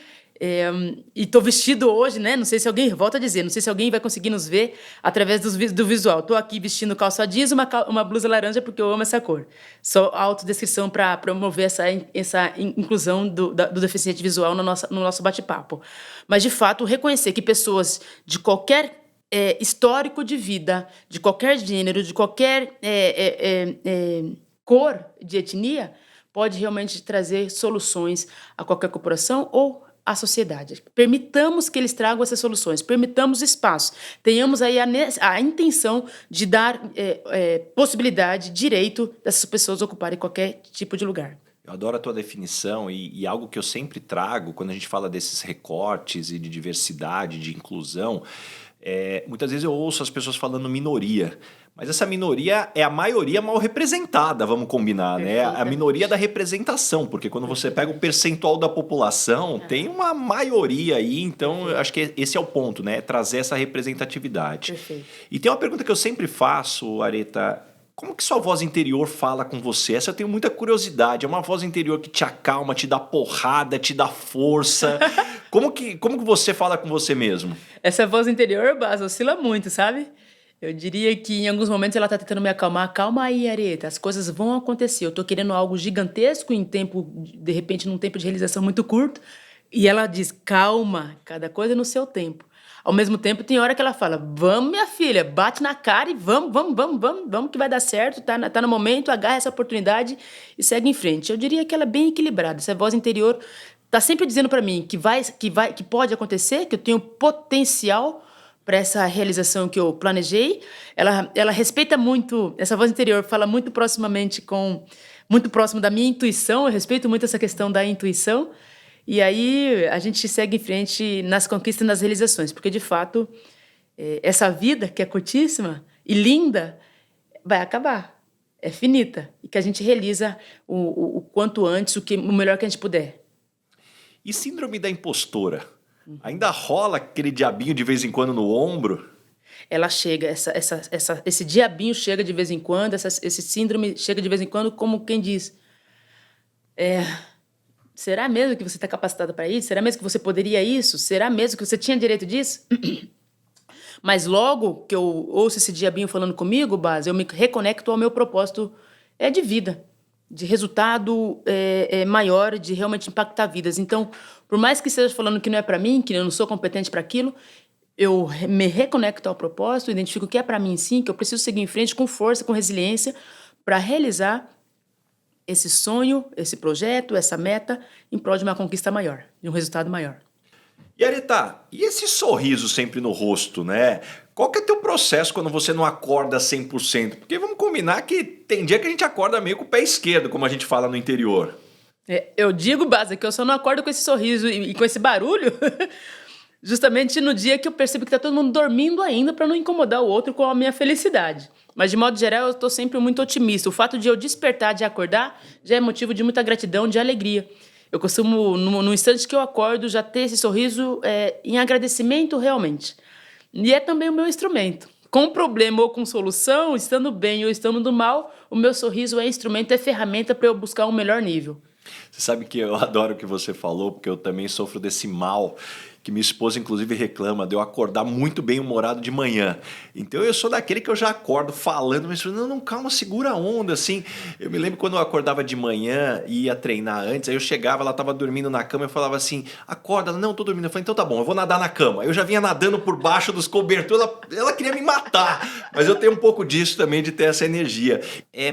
S2: e tô vestido hoje, né? Não sei se alguém, volto a dizer, não sei se alguém vai conseguir nos ver através do visual. Tô aqui vestindo calça jeans e uma blusa laranja porque eu amo essa cor. Só autodescrição para promover essa inclusão do deficiente visual no nosso bate-papo. Mas, de fato, reconhecer que pessoas de qualquer histórico de vida, de qualquer gênero, de qualquer cor de etnia, pode realmente trazer soluções a qualquer corporação ou à sociedade. Permitamos que eles tragam essas soluções, permitamos espaço, tenhamos aí a intenção de dar possibilidade, direito dessas pessoas ocuparem qualquer tipo de lugar.
S1: Eu adoro a tua definição e algo que eu sempre trago quando a gente fala desses recortes e de diversidade, de inclusão, muitas vezes eu ouço as pessoas falando minoria, mas essa minoria é a maioria mal representada, vamos combinar, né? A minoria da representação, porque quando você pega o percentual da população, tem uma maioria aí, então eu acho que esse é o ponto, né? Trazer essa representatividade.
S2: Perfeito.
S1: E tem uma pergunta que eu sempre faço, Areta, como que sua voz interior fala com você? Essa eu tenho muita curiosidade. É uma voz interior que te acalma, te dá porrada, te dá força. Como que você fala com você mesmo?
S2: Essa voz interior, Bas, oscila muito, sabe? Eu diria que em alguns momentos ela tá tentando me acalmar. Calma aí, Areta, as coisas vão acontecer. Eu tô querendo algo gigantesco em tempo, de repente, num tempo de realização muito curto. E ela diz, calma, cada coisa no seu tempo. Ao mesmo tempo, tem hora que ela fala, vamos, minha filha, bate na cara e vamos que vai dar certo, tá no momento, agarra essa oportunidade e segue em frente. Eu diria que ela é bem equilibrada. Essa voz interior tá sempre dizendo para mim que pode acontecer, que eu tenho potencial para essa realização que eu planejei. Ela respeita muito, essa voz interior fala muito muito próximo da minha intuição, eu respeito muito essa questão da intuição, e aí a gente segue em frente nas conquistas e nas realizações, porque de fato essa vida que é curtíssima e linda vai acabar, é finita, e que a gente realiza o quanto antes, o melhor que a gente puder.
S1: E síndrome da impostora? Ainda rola aquele diabinho de vez em quando no ombro?
S2: Ela chega, esse diabinho chega de vez em quando, esse síndrome chega de vez em quando, como quem diz, será mesmo que você está capacitado para isso? Será mesmo que você poderia isso? Será mesmo que você tinha direito disso? Mas logo que eu ouço esse diabinho falando comigo, Base, eu me reconecto ao meu propósito de vida, de resultado maior, de realmente impactar vidas. Então, por mais que esteja falando que não é para mim, que eu não sou competente para aquilo, eu me reconecto ao propósito, identifico que é para mim sim, que eu preciso seguir em frente com força, com resiliência, para realizar esse sonho, esse projeto, essa meta, em prol de uma conquista maior, de um resultado maior.
S1: E Aretha, e esse sorriso sempre no rosto, né? Qual que é teu processo quando você não acorda 100%? Porque vamos combinar que tem dia que a gente acorda meio com o pé esquerdo, como a gente fala no interior.
S2: Eu digo, Baza, que eu só não acordo com esse sorriso e com esse barulho justamente no dia que eu percebo que tá todo mundo dormindo ainda para não incomodar o outro com a minha felicidade. Mas, de modo geral, eu estou sempre muito otimista. O fato de eu despertar, de acordar, já é motivo de muita gratidão, de alegria. Eu costumo, no instante que eu acordo, já ter esse sorriso em agradecimento realmente. E é também o meu instrumento. Com problema ou com solução, estando bem ou estando do mal, o meu sorriso é instrumento, é ferramenta para eu buscar um melhor nível.
S1: Você sabe que eu adoro o que você falou, porque eu também sofro desse mal, que minha esposa inclusive reclama de eu acordar muito bem-humorado de manhã. Então eu sou daquele que eu já acordo falando, mas não, calma, segura a onda, assim. Eu me lembro quando eu acordava de manhã e ia treinar antes, aí eu chegava, ela tava dormindo na cama, eu falava assim, acorda, ela, não, tô dormindo. Eu falei, então tá bom, eu vou nadar na cama. Eu já vinha nadando por baixo dos cobertores, ela queria me matar, mas eu tenho um pouco disso também, de ter essa energia.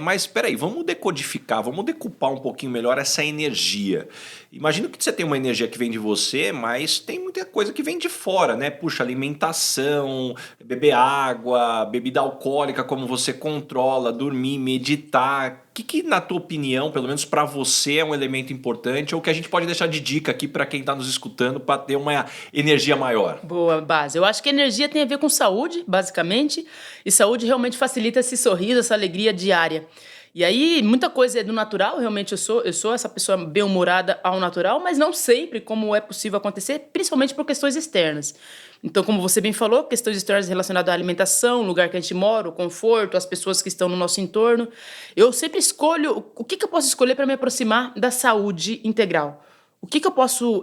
S1: Mas espera aí, vamos decodificar, vamos decupar um pouquinho melhor essa energia. Imagino que você tem uma energia que vem de você, mas tem muita coisa que vem de fora, né? Puxa, alimentação, beber água, bebida alcoólica, como você controla, dormir, meditar. O que na tua opinião, pelo menos para você, é um elemento importante ou que a gente pode deixar de dica aqui para quem está nos escutando para ter uma energia maior?
S2: Boa, Base. Eu acho que energia tem a ver com saúde, basicamente, e saúde realmente facilita esse sorriso, essa alegria diária. E aí, muita coisa é do natural, realmente eu sou essa pessoa bem-humorada ao natural, mas não sempre como é possível acontecer, principalmente por questões externas. Então, como você bem falou, questões externas relacionadas à alimentação, o lugar que a gente mora, o conforto, as pessoas que estão no nosso entorno. Eu sempre escolho o que eu posso escolher para me aproximar da saúde integral. O que eu posso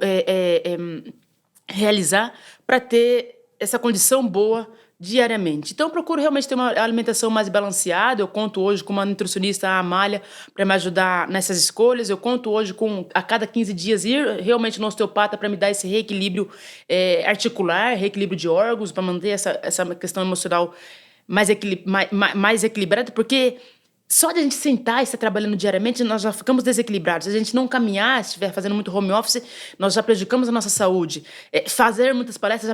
S2: realizar para ter essa condição boa diariamente. Então, eu procuro realmente ter uma alimentação mais balanceada. Eu conto hoje com uma nutricionista, a Amália, para me ajudar nessas escolhas. Eu conto hoje com, a cada 15 dias, ir realmente no osteopata para me dar esse reequilíbrio articular, reequilíbrio de órgãos, para manter essa questão emocional mais equilibrada, porque só de a gente sentar e estar trabalhando diariamente, nós já ficamos desequilibrados. Se a gente não caminhar, se estiver fazendo muito home office, nós já prejudicamos a nossa saúde. Fazer muitas palestras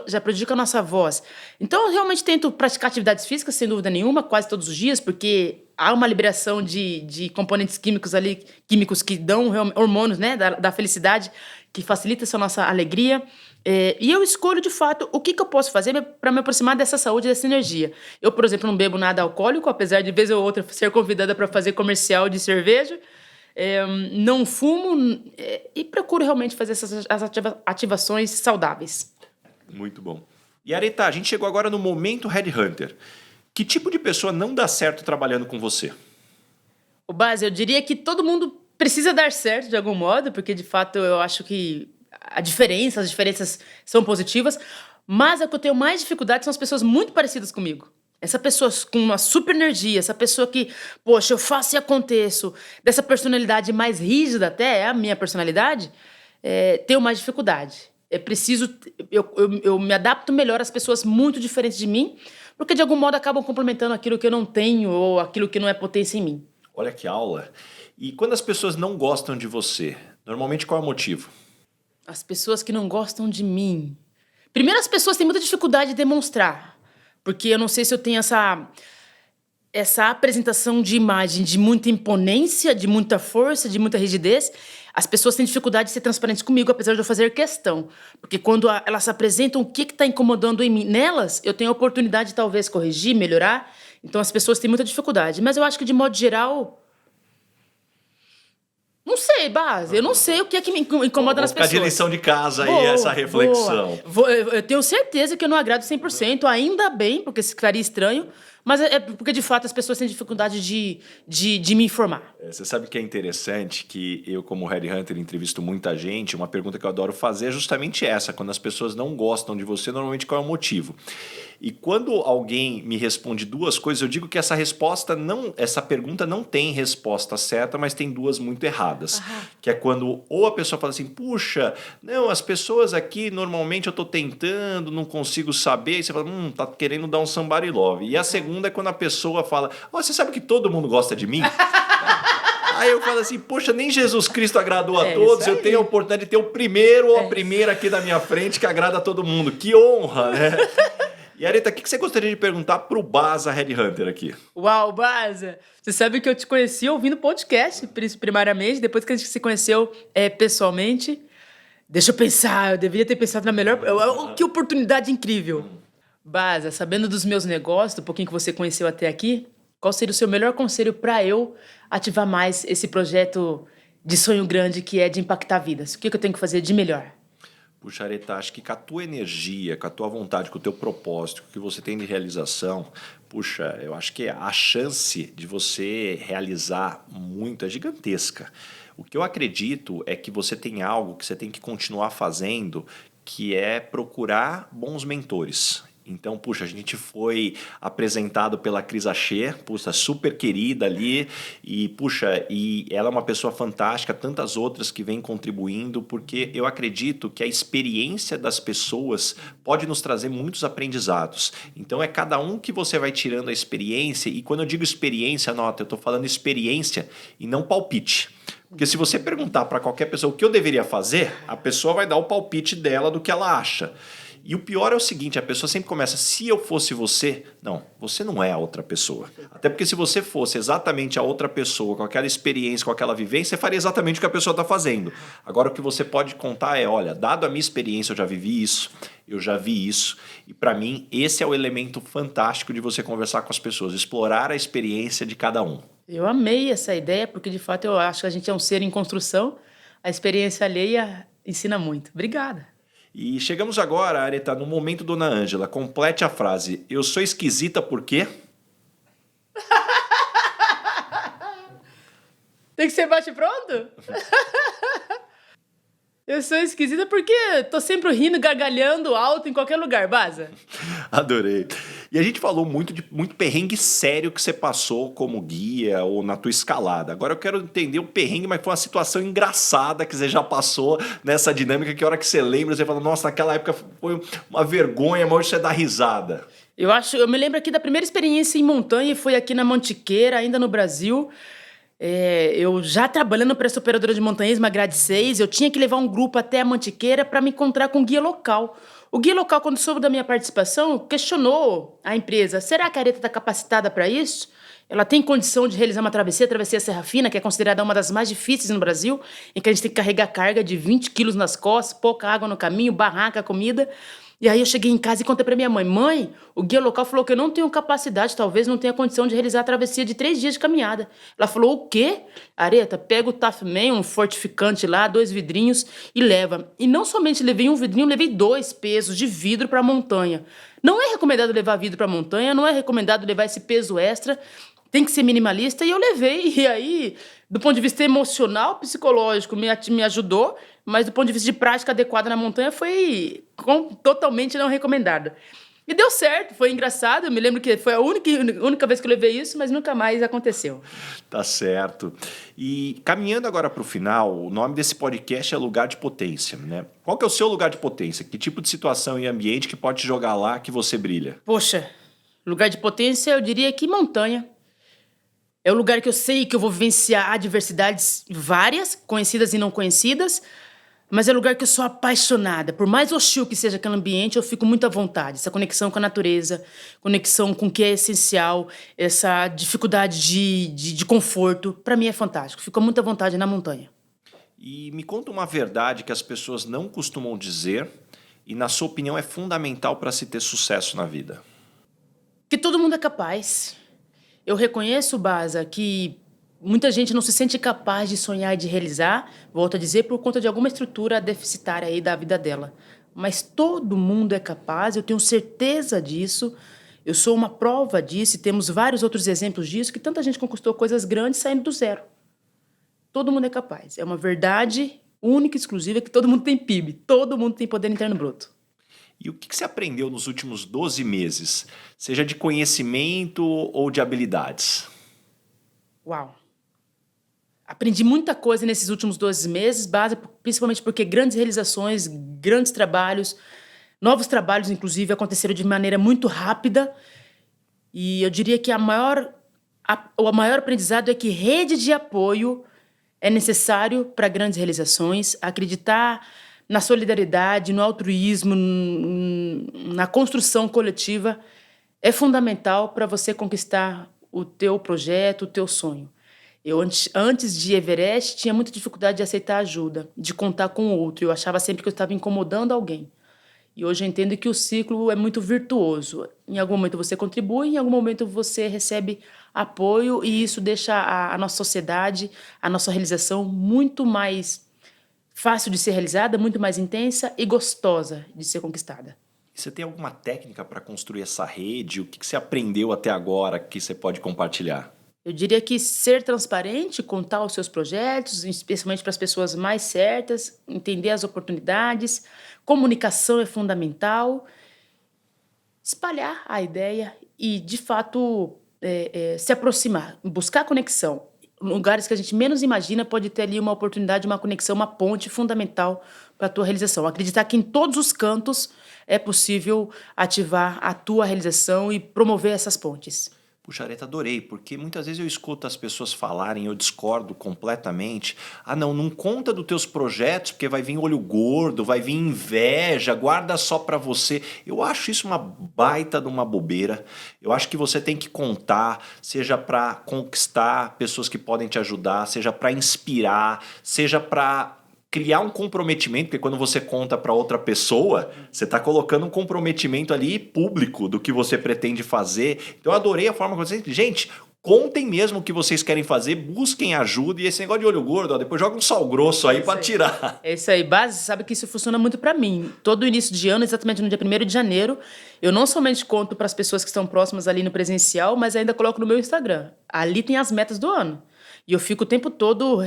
S2: já prejudica a nossa voz. Então, eu realmente tento praticar atividades físicas, sem dúvida nenhuma, quase todos os dias, porque há uma liberação de componentes químicos ali, químicos que dão hormônios, né, da felicidade, que facilita essa nossa alegria. E eu escolho, de fato, o que eu posso fazer para me aproximar dessa saúde, dessa energia. Eu, por exemplo, não bebo nada alcoólico, apesar de vez ou outra ser convidada para fazer comercial de cerveja. Não fumo e procuro realmente fazer essas ativações saudáveis.
S1: Muito bom. E Aretha, a gente chegou agora no momento Headhunter. Que tipo de pessoa não dá certo trabalhando com você?
S2: O Base, eu diria que todo mundo precisa dar certo de algum modo, porque de fato eu acho que as diferenças são positivas, mas a que eu tenho mais dificuldade são as pessoas muito parecidas comigo. Essa pessoa com uma super energia, essa pessoa que, poxa, eu faço e aconteço, dessa personalidade mais rígida até, é a minha personalidade, tenho mais dificuldade. É preciso... Eu me adapto melhor às pessoas muito diferentes de mim, porque de algum modo acabam complementando aquilo que eu não tenho ou aquilo que não é potência em mim.
S1: Olha que aula. E quando as pessoas não gostam de você, normalmente qual é o motivo?
S2: As pessoas que não gostam de mim. Primeiro, as pessoas têm muita dificuldade de demonstrar, porque eu não sei se eu tenho essa apresentação de imagem de muita imponência, de muita força, de muita rigidez. As pessoas têm dificuldade de ser transparentes comigo, apesar de eu fazer questão. Porque quando elas se apresentam, o que está incomodando em mim? Nelas, eu tenho a oportunidade de talvez corrigir, melhorar. Então, as pessoas têm muita dificuldade. Mas eu acho que, de modo geral... Não sei, Base. Eu não sei o que é que me incomoda nas pessoas.
S1: Ficar de lição de casa aí, essa reflexão.
S2: Eu tenho certeza que eu não agrado 100%, ainda bem, porque ficaria estranho, mas é porque, de fato, as pessoas têm dificuldade de me informar.
S1: Você sabe que é interessante que eu, como headhunter, entrevisto muita gente. Uma pergunta que eu adoro fazer é justamente essa. Quando as pessoas não gostam de você, normalmente qual é o motivo? E quando alguém me responde duas coisas, eu digo que essa pergunta não tem resposta certa, mas tem duas muito erradas. Que é quando ou a pessoa fala assim, puxa, não, as pessoas aqui, normalmente eu tô tentando, não consigo saber, e você fala, tá querendo dar um somebody love. E a segunda é quando a pessoa fala, você sabe que todo mundo gosta de mim? Aí eu falo assim, poxa, nem Jesus Cristo agradou a todos, eu tenho a oportunidade de ter o primeiro ou a primeira aqui da minha frente que agrada a todo mundo. Que honra, né? E Aretha, o que você gostaria de perguntar pro Baza Headhunter aqui?
S2: Uau, Baza! Você sabe que eu te conheci ouvindo podcast, primariamente, depois que a gente se conheceu pessoalmente. Deixa eu pensar, eu deveria ter pensado na melhor... Que oportunidade incrível! Baza, sabendo dos meus negócios, do pouquinho que você conheceu até aqui, qual seria o seu melhor conselho para eu ativar mais esse projeto de sonho grande que é de impactar vidas? O que eu tenho que fazer de melhor?
S1: Puxa, Aretha, acho que com a tua energia, com a tua vontade, com o teu propósito, com o que você tem de realização, puxa, eu acho que a chance de você realizar muito é gigantesca. O que eu acredito é que você tem algo que você tem que continuar fazendo, que é procurar bons mentores. Então, puxa, a gente foi apresentado pela Cris Achê, puxa, super querida ali, e puxa, e ela é uma pessoa fantástica, tantas outras que vêm contribuindo, porque eu acredito que a experiência das pessoas pode nos trazer muitos aprendizados. Então, é cada um que você vai tirando a experiência, e quando eu digo experiência, nota, eu estou falando experiência e não palpite. Porque se você perguntar para qualquer pessoa o que eu deveria fazer, a pessoa vai dar o palpite dela do que ela acha. E o pior é o seguinte, a pessoa sempre começa, se eu fosse você... Não, você não é a outra pessoa. Até porque se você fosse exatamente a outra pessoa, com aquela experiência, com aquela vivência, você faria exatamente o que a pessoa está fazendo. Agora, o que você pode contar é, olha, dado a minha experiência, eu já vivi isso, eu já vi isso. E para mim, esse é o elemento fantástico de você conversar com as pessoas, explorar a experiência de cada um.
S2: Eu amei essa ideia, porque de fato eu acho que a gente é um ser em construção. A experiência alheia ensina muito. Obrigada.
S1: E chegamos agora, Aretha, no momento Dona Ângela. Complete a frase. Eu sou esquisita por quê?
S2: Tem que ser bate-pronto? Eu sou esquisita porque tô sempre rindo, gargalhando alto em qualquer lugar, Baza.
S1: Adorei. E a gente falou muito perrengue sério que você passou como guia ou na tua escalada. Agora eu quero entender o perrengue, mas foi uma situação engraçada que você já passou nessa dinâmica, que a hora que você lembra, você fala, nossa, naquela época foi uma vergonha, mas hoje você dá risada.
S2: Eu me lembro aqui da primeira experiência em montanha, foi aqui na Mantiqueira, ainda no Brasil. Eu já trabalhando para essa operadora de montanhismo, a Grade 6, eu tinha que levar um grupo até a Mantiqueira para me encontrar com o guia local. O guia local, quando soube da minha participação, questionou a empresa. Será que a Aretha está capacitada para isso? Ela tem condição de realizar uma travessia, a travessia Serra Fina, que é considerada uma das mais difíceis no Brasil, em que a gente tem que carregar carga de 20 quilos nas costas, pouca água no caminho, barraca, comida. E aí eu cheguei em casa e contei pra minha mãe. Mãe, o guia local falou que eu não tenho capacidade, talvez não tenha condição de realizar a travessia de 3 dias de caminhada. Ela falou, o quê? Aretha, pega o Tafman, um fortificante lá, 2 vidrinhos e leva. E não somente levei um vidrinho, levei 2 pesos de vidro pra montanha. Não é recomendado levar vidro pra montanha, não é recomendado levar esse peso extra. Tem que ser minimalista, e eu levei. E aí, do ponto de vista emocional, psicológico, me ajudou, mas do ponto de vista de prática adequada na montanha foi totalmente não recomendado. E deu certo, foi engraçado. Eu me lembro que foi a única vez que eu levei isso, mas nunca mais aconteceu.
S1: Tá certo. E caminhando agora para o final, o nome desse podcast é Lugar de Potência, né? Qual que é o seu lugar de potência? Que tipo de situação e ambiente que pode te jogar lá que você brilha?
S2: Poxa, lugar de potência, eu diria que montanha. É o lugar que eu sei que eu vou vivenciar adversidades várias, conhecidas e não conhecidas, mas é o lugar que eu sou apaixonada. Por mais hostil que seja aquele ambiente, eu fico muito à vontade. Essa conexão com a natureza, conexão com o que é essencial, essa dificuldade de conforto, para mim é fantástico. Fico muito à vontade na montanha.
S1: E me conta uma verdade que as pessoas não costumam dizer e, na sua opinião, é fundamental para se ter sucesso na vida.
S2: Que todo mundo é capaz. Eu reconheço, Baza, que muita gente não se sente capaz de sonhar e de realizar, volto a dizer, por conta de alguma estrutura deficitária aí da vida dela. Mas todo mundo é capaz, eu tenho certeza disso. Eu sou uma prova disso e temos vários outros exemplos disso, que tanta gente conquistou coisas grandes saindo do zero. Todo mundo é capaz. É uma verdade única e exclusiva que todo mundo tem PIB, todo mundo tem poder interno bruto.
S1: E o que você aprendeu nos últimos 12 meses? Seja de conhecimento ou de habilidades?
S2: Uau! Aprendi muita coisa nesses últimos 12 meses, principalmente porque grandes realizações, grandes trabalhos, novos trabalhos, inclusive, aconteceram de maneira muito rápida. E eu diria que o maior aprendizado é que rede de apoio é necessário para grandes realizações, acreditar na solidariedade, no altruísmo, na construção coletiva é fundamental para você conquistar o teu projeto, o teu sonho. Eu, antes de Everest, tinha muita dificuldade de aceitar ajuda, de contar com o outro. Eu achava sempre que eu estava incomodando alguém. E hoje eu entendo que o ciclo é muito virtuoso. Em algum momento você contribui, em algum momento você recebe apoio e isso deixa a nossa sociedade, a nossa realização muito mais fácil de ser realizada, muito mais intensa e gostosa de ser conquistada.
S1: Você tem alguma técnica para construir essa rede? O que você aprendeu até agora que você pode compartilhar?
S2: Eu diria que ser transparente, contar os seus projetos, especialmente para as pessoas mais certas, entender as oportunidades, comunicação é fundamental, espalhar a ideia e, de fato, se aproximar, buscar conexão. Lugares que a gente menos imagina pode ter ali uma oportunidade, uma conexão, uma ponte fundamental para a tua realização. Acreditar que em todos os cantos é possível ativar a tua realização e promover essas pontes.
S1: Puxa, Areta, adorei, porque muitas vezes eu escuto as pessoas falarem, eu discordo completamente. Ah, não conta dos teus projetos, porque vai vir olho gordo, vai vir inveja, guarda só pra você. Eu acho isso uma baita de uma bobeira. Eu acho que você tem que contar, seja pra conquistar pessoas que podem te ajudar, seja pra inspirar, seja pra criar um comprometimento, porque quando você conta para outra pessoa, você está colocando um comprometimento ali público do que você pretende fazer. Então eu adorei a forma que você... Gente, contem mesmo o que vocês querem fazer, busquem ajuda e esse negócio de olho gordo, ó, depois joga um sal grosso aí para tirar.
S2: É isso aí, Base, sabe que isso funciona muito para mim. Todo início de ano, exatamente no dia 1º de janeiro, eu não somente conto para as pessoas que estão próximas ali no presencial, mas ainda coloco no meu Instagram. Ali tem as metas do ano. E eu fico o tempo todo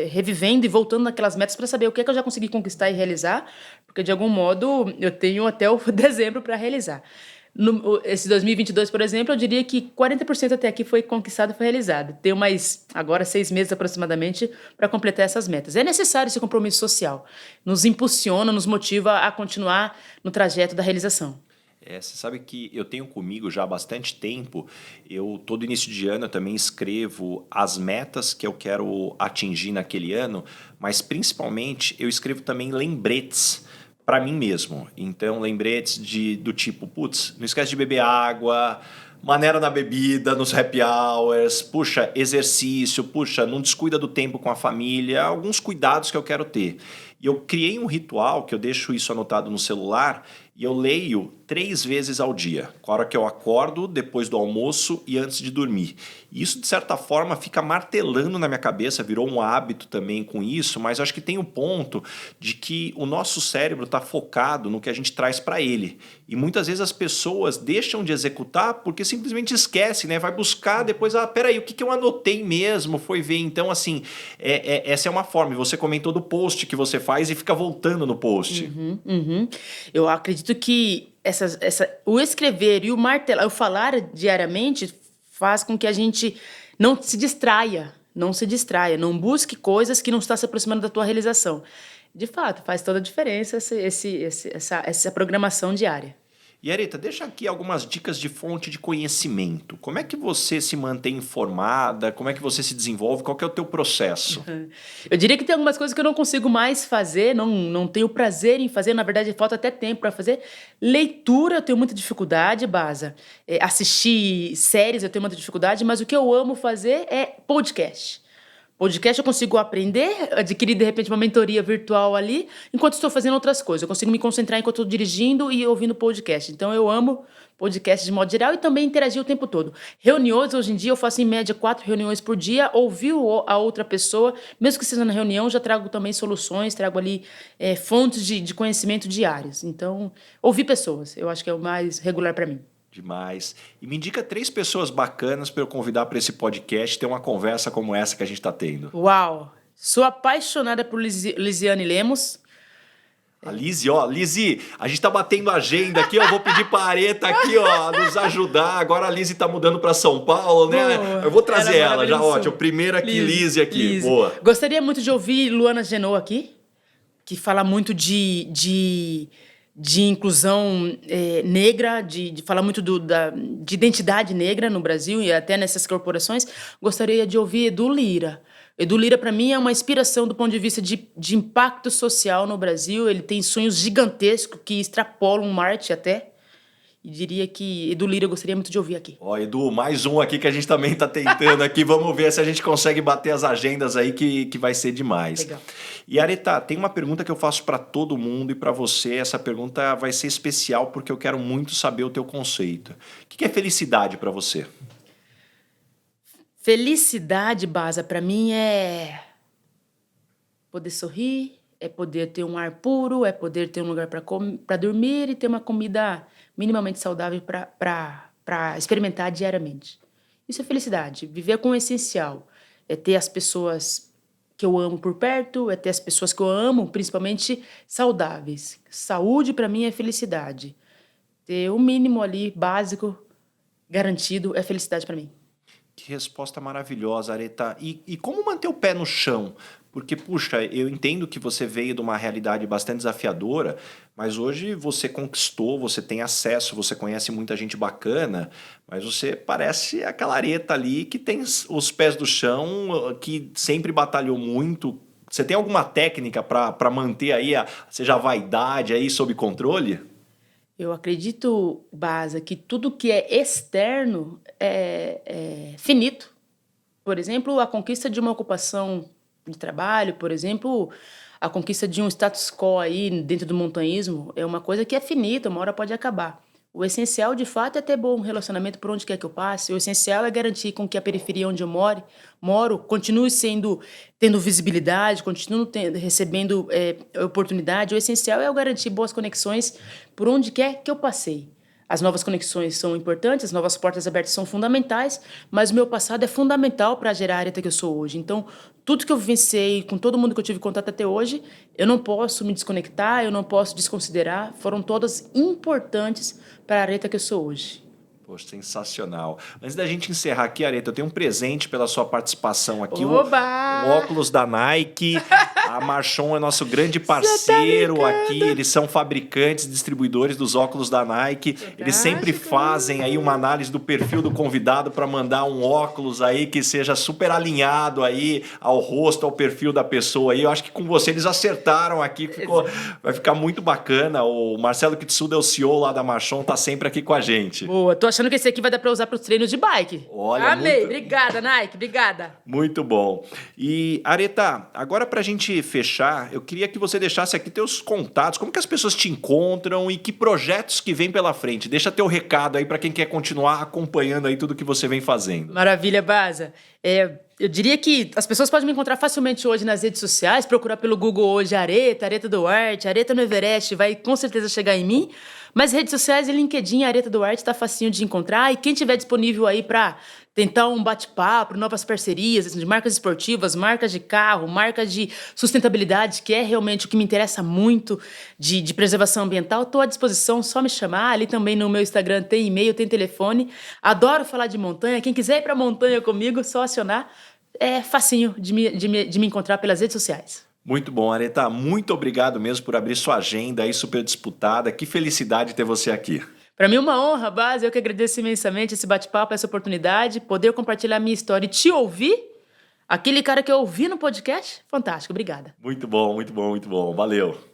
S2: revivendo e voltando naquelas metas para saber o que é que eu já consegui conquistar e realizar, porque de algum modo eu tenho até o dezembro para realizar. Esse 2022, por exemplo, eu diria que 40% até aqui foi conquistado e foi realizado. Tenho mais, agora, 6 meses aproximadamente para completar essas metas. É necessário esse compromisso social. Nos impulsiona, nos motiva a continuar no trajeto da realização.
S1: Você sabe que eu tenho comigo já há bastante tempo, todo início de ano eu também escrevo as metas que eu quero atingir naquele ano, mas principalmente eu escrevo também lembretes para mim mesmo. Então lembretes do tipo, putz, não esquece de beber água, maneira na bebida, nos happy hours, puxa, exercício, puxa, não descuida do tempo com a família, alguns cuidados que eu quero ter. E eu criei um ritual que eu deixo isso anotado no celular e eu leio 3 vezes ao dia, com a hora que eu acordo, depois do almoço e antes de dormir. E isso, de certa forma, fica martelando na minha cabeça, virou um hábito também com isso, mas acho que tem um ponto de que o nosso cérebro está focado no que a gente traz para ele. E muitas vezes as pessoas deixam de executar porque simplesmente esquecem, né? Vai buscar, depois, peraí, o que eu anotei mesmo? Foi ver. Então, assim, essa é uma forma. Você comentou do post que você faz e fica voltando no post.
S2: Eu acredito acredito que o escrever e o martelar, o falar diariamente faz com que a gente não se distraia, não busque coisas que não estão se aproximando da tua realização. De fato, faz toda a diferença essa programação diária.
S1: E Areta, deixa aqui algumas dicas de fonte de conhecimento. Como é que você se mantém informada? Como é que você se desenvolve? Qual que é o teu processo?
S2: Eu diria que tem algumas coisas que eu não consigo mais fazer, não tenho prazer em fazer, na verdade falta até tempo para fazer. Leitura eu tenho muita dificuldade, Baza. Assistir séries eu tenho muita dificuldade, mas o que eu amo fazer é podcast. Podcast eu consigo aprender, adquirir de repente uma mentoria virtual ali, enquanto estou fazendo outras coisas. Eu consigo me concentrar enquanto estou dirigindo e ouvindo podcast. Então eu amo podcast de modo geral e também interagir o tempo todo. Reuniões, hoje em dia eu faço em média 4 reuniões por dia, ouvir a outra pessoa, mesmo que seja na reunião, já trago também soluções, trago ali fontes de conhecimento diárias. Então, ouvir pessoas, eu acho que é o mais regular para mim.
S1: Demais. E me indica 3 pessoas bacanas para eu convidar para esse podcast ter uma conversa como essa que a gente está tendo.
S2: Uau! Sou apaixonada por Lisiane Lemos.
S1: A Lizzy, Lizzy, a gente tá batendo agenda aqui, eu vou pedir pra Areta aqui, nos ajudar. Agora a Lizzy tá mudando para São Paulo, né?
S2: Boa.
S1: Eu vou trazer ela já, ótimo. Primeiro aqui, Lizzy aqui.
S2: Lizzy.
S1: Boa.
S2: Gostaria muito de ouvir Luana Genot aqui, que fala muito de inclusão negra, de falar muito de identidade negra no Brasil e até nessas corporações. Gostaria de ouvir Edu Lyra. Edu Lyra, para mim, é uma inspiração do ponto de vista de impacto social no Brasil. Ele tem sonhos gigantescos que extrapolam Marte até. E diria que Edu Lyra eu gostaria muito de ouvir aqui.
S1: Edu, mais um aqui que a gente também tá tentando aqui. Vamos ver se a gente consegue bater as agendas aí que vai ser demais.
S2: Legal.
S1: E Areta, tem uma pergunta que eu faço para todo mundo e para você. Essa pergunta vai ser especial porque eu quero muito saber o teu conceito. O que é felicidade para você?
S2: Felicidade, Baza, para mim é poder sorrir, é poder ter um ar puro, é poder ter um lugar para dormir e ter uma comida minimamente saudável para experimentar diariamente. Isso é felicidade. Viver com o essencial. É ter as pessoas que eu amo por perto, é ter as pessoas que eu amo, principalmente saudáveis. Saúde, para mim, é felicidade. Ter o mínimo ali, básico, garantido, é felicidade para mim.
S1: Que resposta maravilhosa, Areta. E como manter o pé no chão? Porque, puxa, eu entendo que você veio de uma realidade bastante desafiadora, mas hoje você conquistou, você tem acesso, você conhece muita gente bacana, mas você parece aquela Areta ali que tem os pés do chão, que sempre batalhou muito. Você tem alguma técnica para manter aí seja a vaidade aí sob controle?
S2: Eu acredito, Baza, que tudo que é externo é finito. Por exemplo, a conquista de uma ocupação de trabalho, por exemplo, a conquista de um status quo aí dentro do montanhismo é uma coisa que é finita, uma hora pode acabar. O essencial, de fato, é ter bom relacionamento por onde quer que eu passe. O essencial é garantir com que a periferia onde eu moro continue tendo visibilidade, continue recebendo oportunidade. O essencial é eu garantir boas conexões por onde quer que eu passei. As novas conexões são importantes, as novas portas abertas são fundamentais, mas o meu passado é fundamental para gerar a Areta que eu sou hoje. Então, tudo que eu vivenciei com todo mundo que eu tive contato até hoje, eu não posso me desconectar, eu não posso desconsiderar. Foram todas importantes para a Areta que eu sou hoje.
S1: Poxa, sensacional. Antes da gente encerrar aqui, Areta, eu tenho um presente pela sua participação aqui.
S2: Oba!
S1: O óculos da Nike. A Marchon é nosso grande parceiro aqui. Eles são fabricantes, distribuidores dos óculos da Nike. Eles sempre fazem aí uma análise do perfil do convidado para mandar um óculos aí que seja super alinhado aí ao rosto, ao perfil da pessoa aí. Eu acho que com você eles acertaram aqui. Vai ficar muito bacana. O Marcelo Kitsuda, o CEO lá da Marchon, tá sempre aqui com a gente.
S2: Boa, tô achando que esse aqui vai dar para usar para os treinos de bike.
S1: Olha,
S2: amei, obrigada, Nike, obrigada.
S1: Muito bom. E, Areta, agora pra gente fechar, eu queria que você deixasse aqui teus contatos, como que as pessoas te encontram e que projetos que vem pela frente. Deixa teu recado aí para quem quer continuar acompanhando aí tudo que você vem fazendo.
S2: Maravilha, Baza. Eu diria que as pessoas podem me encontrar facilmente hoje nas redes sociais, procurar pelo Google hoje Areta Duarte, Areta no Everest, vai com certeza chegar em mim. Mas redes sociais e LinkedIn, Areta Duarte, tá facinho de encontrar. E quem tiver disponível aí para tentar um bate-papo, novas parcerias assim, de marcas esportivas, marcas de carro, marcas de sustentabilidade, que é realmente o que me interessa muito de preservação ambiental, estou à disposição, só me chamar. Ali também no meu Instagram tem e-mail, tem telefone. Adoro falar de montanha. Quem quiser ir para a montanha comigo, só acionar. É facinho de me encontrar pelas redes sociais.
S1: Muito bom, Areta. Muito obrigado mesmo por abrir sua agenda aí super disputada. Que felicidade ter você aqui.
S2: Para mim é uma honra, Bas. Eu que agradeço imensamente esse bate-papo, essa oportunidade, poder compartilhar a minha história e te ouvir. Aquele cara que eu ouvi no podcast, fantástico. Obrigada.
S1: Muito bom, muito bom, muito bom. Valeu.